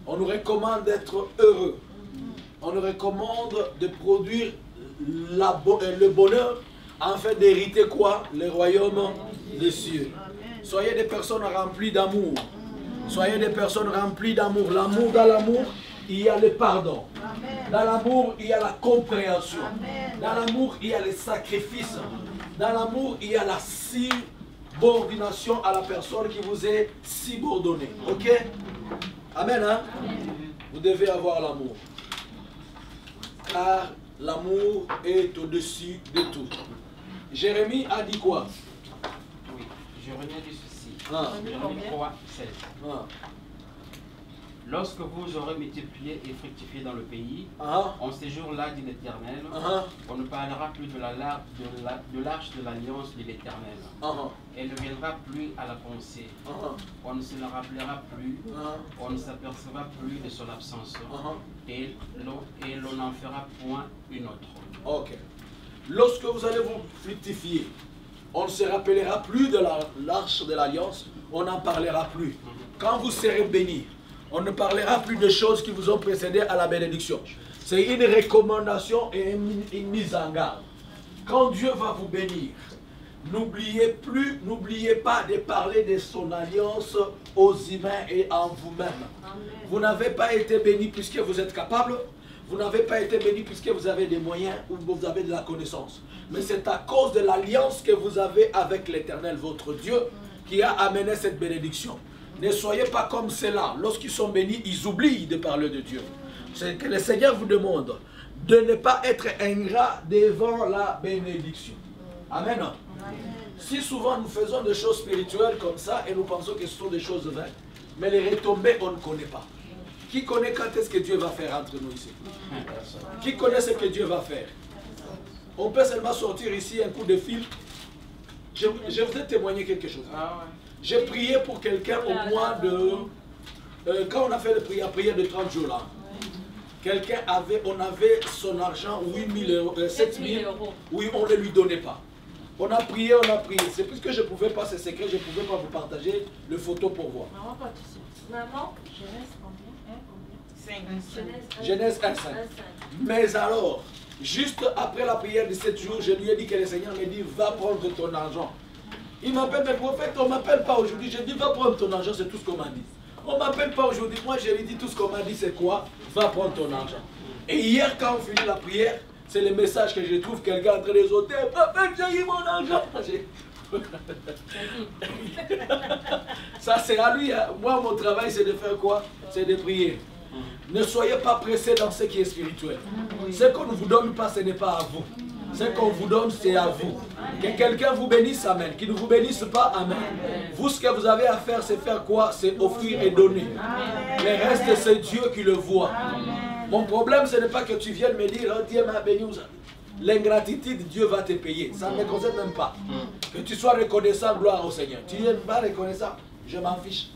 On nous recommande d'être heureux. On nous recommande de produire le bonheur afin d'hériter quoi? Le royaume des cieux. Soyez des personnes remplies d'amour. Soyez des personnes remplies d'amour. L'amour, dans l'amour, il y a le pardon. Dans l'amour, il y a la compréhension. Dans l'amour, il y a le sacrifice. Dans l'amour, il y a la subordination à la personne qui vous est subordonnée. Ok? Amen, hein? Vous devez avoir l'amour. car l'amour est au-dessus de tout. Jérémie a dit quoi? Oui, Jérémie a dit ceci. Jérémie 3, 16. Lorsque vous aurez multiplié et fructifié dans le pays, en ces jours-là, dit l'Éternel, on ne parlera plus de l'arche de l'alliance de l'Éternel. Elle ne viendra plus à la pensée. On ne se la rappellera plus. On ne s'apercevra plus de son absence. Et l'on n'en fera point une autre. Ok. Lorsque vous allez vous fructifier, on ne se rappellera plus de l'arche de l'alliance. On n'en parlera plus. Quand vous serez bénis, on ne parlera plus de choses qui vous ont précédé à la bénédiction. C'est une recommandation et une mise en garde. Quand Dieu va vous bénir, n'oubliez pas de parler de son alliance aux humains et en vous-même. Vous n'avez pas été béni puisque vous êtes capable. Vous n'avez pas été béni puisque vous avez des moyens ou vous avez de la connaissance. Mais c'est à cause de l'alliance que vous avez avec l'Éternel, votre Dieu, qui a amené cette bénédiction. Ne soyez pas comme ceux-là. Lorsqu'ils sont bénis, ils oublient de parler de Dieu. C'est que le Seigneur vous demande de ne pas être ingrat devant la bénédiction. Amen. Si souvent nous faisons des choses spirituelles comme ça et nous pensons que ce sont des choses vaines, mais les retombées, on ne connaît pas. Qui connaît quand est-ce que Dieu va faire entre nous ici? Qui connaît ce que Dieu va faire? On peut seulement sortir ici un coup de fil. Je vous ai témoigné quelque chose. J'ai prié pour quelqu'un au mois de... quand on a fait la prière de 30 jours là, quelqu'un avait, on avait son argent, 8 000 euros, 7 000, oui, on ne lui donnait pas. On a prié, on a prié. C'est puisque je ne pouvais pas, c'est secret, je ne pouvais pas vous partager le photo pour voir. Maman, Genèse 1,5. Mais alors, juste après la prière de 7 jours, je lui ai dit que le Seigneur me dit, va prendre ton argent. Il m'appelle, mais prophète, on ne m'appelle pas aujourd'hui. Je dis, va prendre ton argent, c'est tout ce qu'on m'a dit. On ne m'appelle pas aujourd'hui. Moi, je lui dis, tout ce qu'on m'a dit, c'est quoi? Va prendre ton argent. Et hier, quand on finit la prière, c'est le message que je trouve quelqu'un en train de sauter. Prophète, j'ai eu mon argent. Ça, c'est à lui. Hein. Moi, mon travail, c'est de faire quoi? C'est de prier. Ne soyez pas pressés dans ce qui est spirituel. Ce qu'on ne vous donne pas, ce n'est pas à vous. Ce qu'on vous donne, c'est à vous. Que quelqu'un vous bénisse, amen. Qu'il ne vous bénisse pas, amen. Vous, ce que vous avez à faire, c'est faire quoi? C'est offrir et donner. Le reste, c'est Dieu qui le voit. Mon problème, ce n'est pas que tu viennes me dire, oh, Dieu m'a béni. L'ingratitude, Dieu va te payer. Ça ne me concerne même pas. Que tu sois reconnaissant, gloire au Seigneur. Tu n'es pas reconnaissant, je m'en fiche.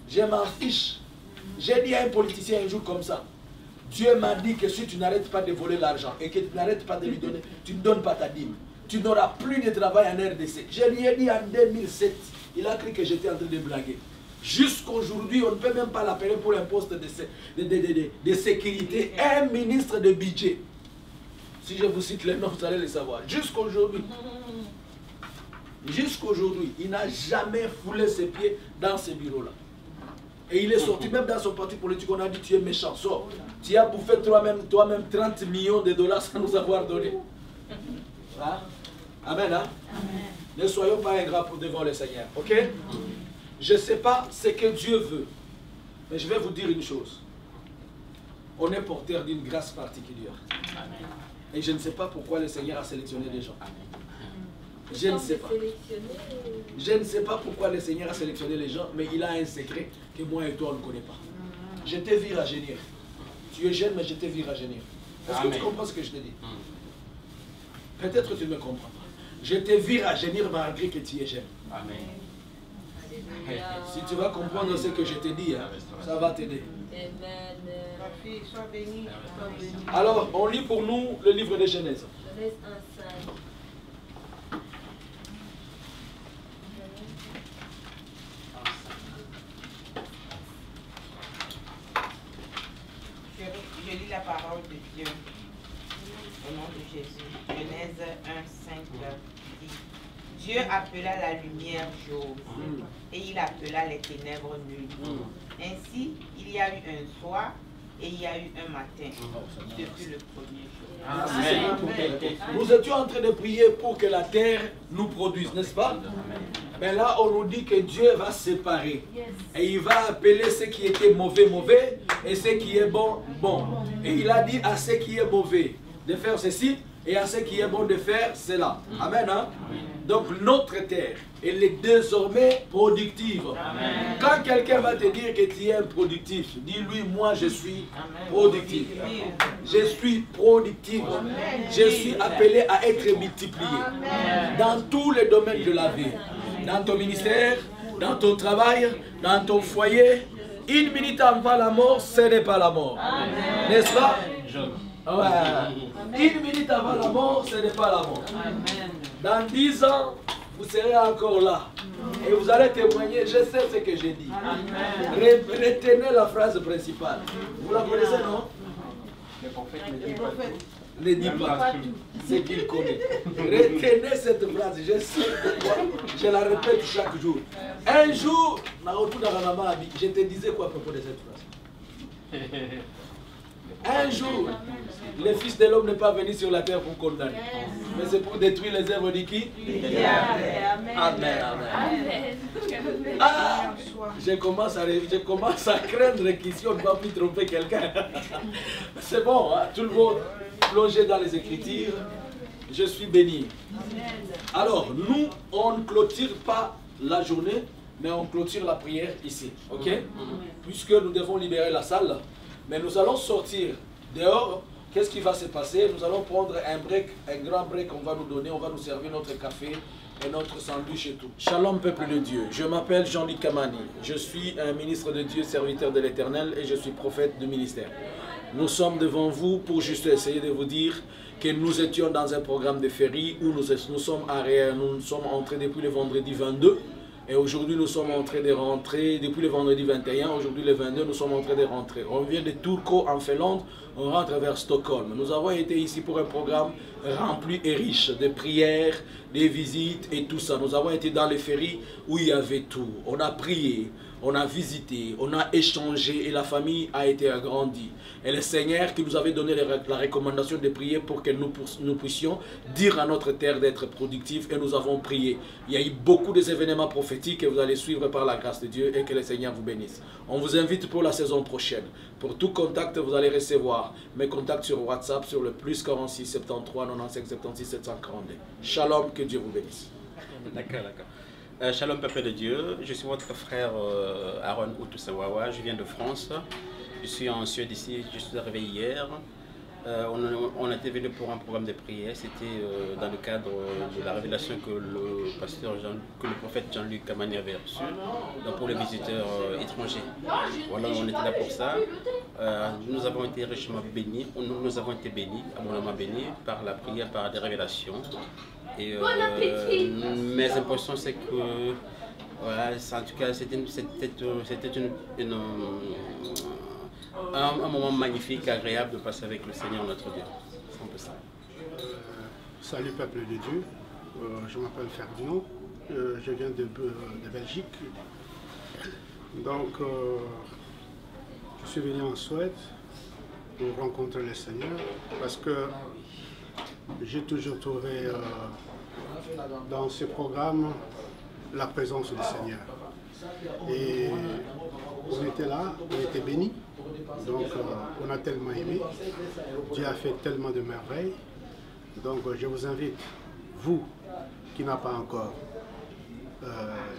Je m'en fiche. J'ai dit à un politicien un jour comme ça, Dieu m'a dit que si tu n'arrêtes pas de voler l'argent et que tu n'arrêtes pas de lui donner, tu ne donnes pas ta dîme. Tu n'auras plus de travail en RDC. Je lui ai dit en 2007, il a cru que j'étais en train de blaguer. Jusqu'aujourd'hui, on ne peut même pas l'appeler pour un poste de sécurité. Un ministre de budget. Si je vous cite les noms, vous allez les savoir. Jusqu'aujourd'hui, il n'a jamais foulé ses pieds dans ce bureau-là. Et il est sorti même dans son parti politique, on a dit tu es méchant, sors. Tu as bouffé toi-même 30 millions de dollars sans nous avoir donné. Hein? Amen, hein? Amen. Ne soyons pas ingrats devant le Seigneur, ok? Je ne sais pas ce que Dieu veut, mais je vais vous dire une chose. On est porteur d'une grâce particulière. Amen. Et je ne sais pas pourquoi le Seigneur a sélectionné des gens. Amen. Je ne sais pas. Je ne sais pas pourquoi le Seigneur a sélectionné les gens, mais il a un secret que moi et toi on ne connaît pas. Je te vis rajeunir. Tu es jeune, mais je te vis rajeunir. Est-ce que tu comprends ce que je te dis? Peut-être que tu ne me comprends pas. Je te vis rajeunir malgré que tu es jeune. Amen. Si tu vas comprendre ce que je te dis, hein, ça va t'aider. Alors, on lit pour nous le livre de Genèse. Genèse 1:5. Je lis la parole de Dieu au nom de Jésus. Genèse 1:5 dit: Dieu appela la lumière jour et il appela les ténèbres nuit. Ainsi, il y a eu un soir et il y a eu un matin depuis le premier jour. Amen. Nous étions en train de prier pour que la terre nous produise, n'est-ce pas? Mais là, on nous dit que Dieu va séparer. Et il va appeler ce qui était mauvais, mauvais, et ce qui est bon, bon. Et il a dit à ce qui est mauvais de faire ceci et à ce qui est bon de faire cela. Amen. Hein? Donc notre terre, elle est désormais productive. Amen. Quand quelqu'un va te dire que tu es improductif, dis-lui, moi je suis productif. Je suis productif. Je suis appelé à être multiplié. Dans tous les domaines de la vie. Dans ton ministère, dans ton travail, dans ton foyer. Une minute avant la mort, ce n'est pas la mort. N'est-ce pas? Ouais. Une minute avant la mort, ce n'est pas la mort. Dans 10 ans, vous serez encore là. Et vous allez témoigner, je sais ce que j'ai dit. Retenez la phrase principale. Vous la connaissez, non? Le prophète ne dit pas ce qu'il connaît. Retenez cette phrase, je sais pourquoi, je la répète chaque jour. Un jour, je te disais quoi à propos de cette phrase? Un jour, le Fils de l'homme n'est pas venu sur la terre pour condamner, mais c'est pour détruire les œuvres de qui? Amen. Ah, je commence à craindre qu'ici on ne va plus tromper quelqu'un. C'est bon, hein? Tout le monde plongé dans les Écritures. Je suis béni. Alors, nous, on ne clôture pas la journée, mais on clôture la prière ici. Ok? Puisque nous devons libérer la salle. Mais nous allons sortir dehors. Qu'est-ce qui va se passer? Nous allons prendre un break, un grand break qu'on va nous donner. On va nous servir notre café et notre sandwich et tout. Shalom peuple de Dieu. Je m'appelle Jean-Luc Kamani. Je suis un ministre de Dieu, serviteur de l'Éternel et je suis prophète de ministère. Nous sommes devant vous pour juste essayer de vous dire que nous étions dans un programme de féerie où nous sommes entrés depuis le vendredi 22. Et aujourd'hui, nous sommes en train de rentrer, depuis le vendredi 21, aujourd'hui le 22, nous sommes en train de rentrer. On vient de Turku en Finlande, on rentre vers Stockholm. Nous avons été ici pour un programme rempli et riche de prières, des visites et tout ça. Nous avons été dans les féeries où il y avait tout. On a prié, on a visité, on a échangé et la famille a été agrandie. Et le Seigneur qui nous avait donné la recommandation de prier pour que nous puissions dire à notre terre d'être productifs et nous avons prié. Il y a eu beaucoup d'événements prophétiques que vous allez suivre par la grâce de Dieu et que le Seigneur vous bénisse. On vous invite pour la saison prochaine. Pour tout contact, vous allez recevoir mes contacts sur WhatsApp sur le +46 73 95 76 742. Shalom, que Dieu vous bénisse. D'accord, d'accord. Shalom peuple de Dieu, je suis votre frère Aaron Outoussawawa, je viens de France. Je suis en Suède ici, je suis arrivé hier. On était venu pour un programme de prière, c'était dans le cadre de la révélation que le prophète Jean-Luc Kamani avait reçue, donc pour les visiteurs étrangers. Voilà, on était là pour ça. Nous avons été richement bénis, nous avons été bénis, abondamment bénis par la prière, par des révélations. Et mes impressions, c'est que, voilà, en tout cas, c'était un moment magnifique, agréable de passer avec le Seigneur notre Dieu. C'est un peu ça. Salut peuple de Dieu, je m'appelle Ferdinand, je viens de Belgique. Donc, je suis venu en Suède pour rencontrer le Seigneur parce que j'ai toujours trouvé dans ce programme la présence du Seigneur. Et on était là, on était bénis. Donc on a tellement aimé, Dieu a fait tellement de merveilles. Donc je vous invite, vous qui n'avez pas encore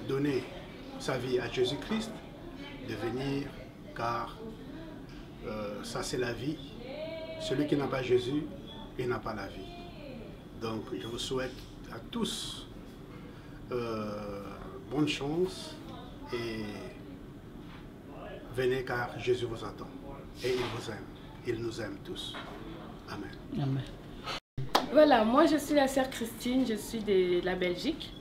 donné sa vie à Jésus-Christ, de venir, car ça c'est la vie. Celui qui n'a pas Jésus, il n'a pas la vie. Donc je vous souhaite à tous bonne chance et venez car Jésus vous attend et il vous aime. Il nous aime tous. Amen. Amen. Voilà, moi je suis la sœur Christine, je suis de la Belgique.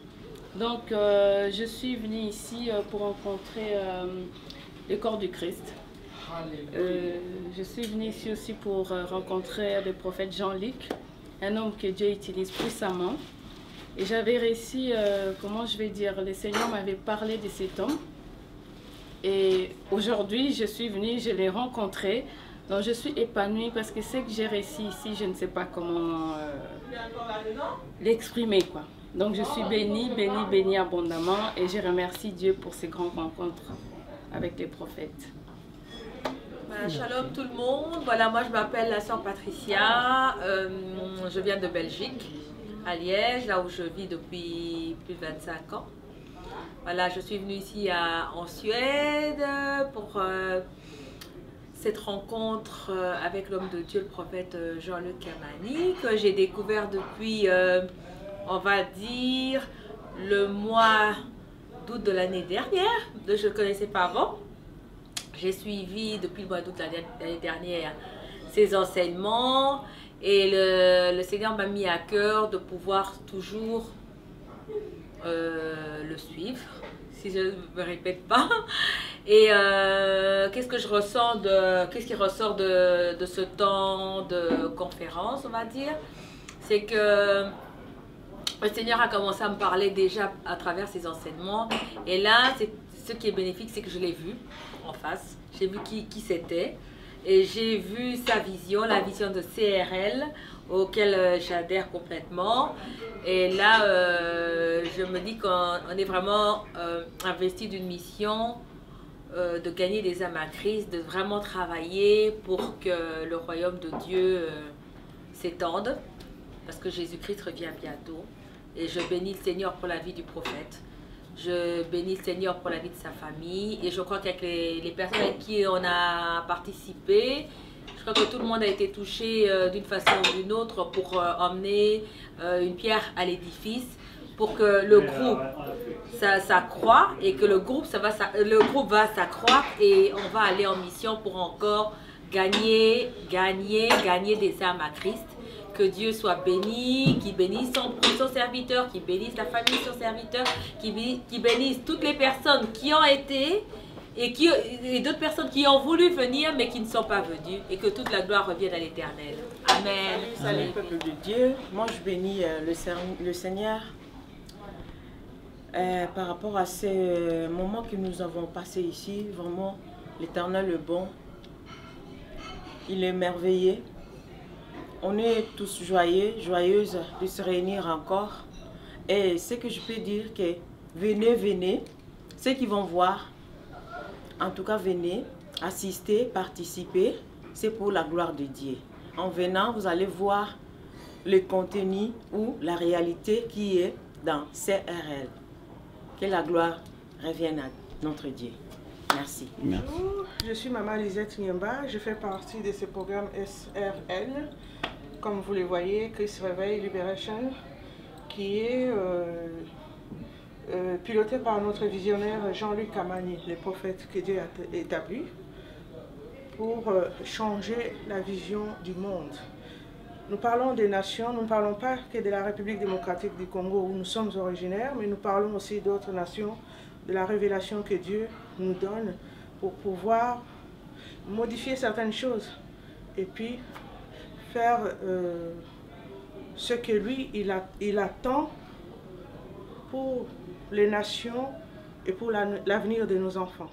Donc je suis venue ici pour rencontrer le corps du Christ. Je suis venue ici aussi pour rencontrer le prophète Jean-Luc, un homme que Dieu utilise puissamment. Et j'avais réussi, comment je vais dire, le Seigneur m'avait parlé de cet homme. Et aujourd'hui, je suis venue, je l'ai rencontré. Donc je suis épanouie parce que ce que j'ai réussi ici, je ne sais pas comment l'exprimer, quoi. Donc je suis bénie, bénie, bénie abondamment. Et je remercie Dieu pour ces grandes rencontres avec les prophètes. Shalom tout le monde, voilà, moi je m'appelle la sœur Patricia, je viens de Belgique, à Liège, là où je vis depuis plus de 25 ans. Voilà, je suis venue ici en Suède pour cette rencontre avec l'homme de Dieu, le prophète Jean-Luc Kamani, que j'ai découvert depuis, on va dire, le mois d'août de l'année dernière. Je ne connaissais pas avant. J'ai suivi depuis le mois d'août de l'année dernière ses enseignements et le Seigneur m'a mis à cœur de pouvoir toujours le suivre, si je ne me répète pas. Et qu'est-ce qui ressort de ce temps de conférence, on va dire, c'est que le Seigneur a commencé à me parler déjà à travers ses enseignements. Et là, ce qui est bénéfique, c'est que je l'ai vu en face. J'ai vu qui c'était. Et j'ai vu sa vision, la vision de CRL, auquel j'adhère complètement. Et là, je me dis qu'on est vraiment investi d'une mission de gagner des âmes à Christ, de vraiment travailler pour que le royaume de Dieu s'étende. Parce que Jésus-Christ revient bientôt. Et je bénis le Seigneur pour la vie du prophète. Je bénis le Seigneur pour la vie de sa famille. Et je crois qu'avec les personnes avec qui on a participé, je crois que tout le monde a été touché d'une façon ou d'une autre pour emmener une pierre à l'édifice, pour que le groupe s'accroît et que le groupe va s'accroître et on va aller en mission pour encore gagner des âmes à Christ. Que Dieu soit béni, qu'il bénisse son serviteur, qu'il bénisse la famille de son serviteur, qu'il bénisse toutes les personnes qui ont été et d'autres personnes qui ont voulu venir mais qui ne sont pas venues, et que toute la gloire revienne à l'Éternel. Amen. Salut peuple de Dieu. Moi je bénis le Seigneur par rapport à ces moments que nous avons passés ici. Vraiment, l'Éternel est bon. Il est merveilleux. On est tous joyeux, joyeuses de se réunir encore. Et ce que je peux dire, que venez, ceux qui vont voir, en tout cas venez, assister, participer, c'est pour la gloire de Dieu. En venant, vous allez voir le contenu ou la réalité qui est dans CRL. Que la gloire revienne à notre Dieu. Merci. Bonjour, je suis Maman Lisette Niemba, je fais partie de ce programme SRL, comme vous le voyez, Christ Réveil Liberation, qui est piloté par notre visionnaire Jean-Luc Kamani, le prophète que Dieu a établi, pour changer la vision du monde. Nous parlons des nations, nous ne parlons pas que de la République démocratique du Congo où nous sommes originaires, mais nous parlons aussi d'autres nations, de la révélation que Dieu nous donne pour pouvoir modifier certaines choses et puis faire ce que lui, il attend pour les nations et pour l'avenir de nos enfants.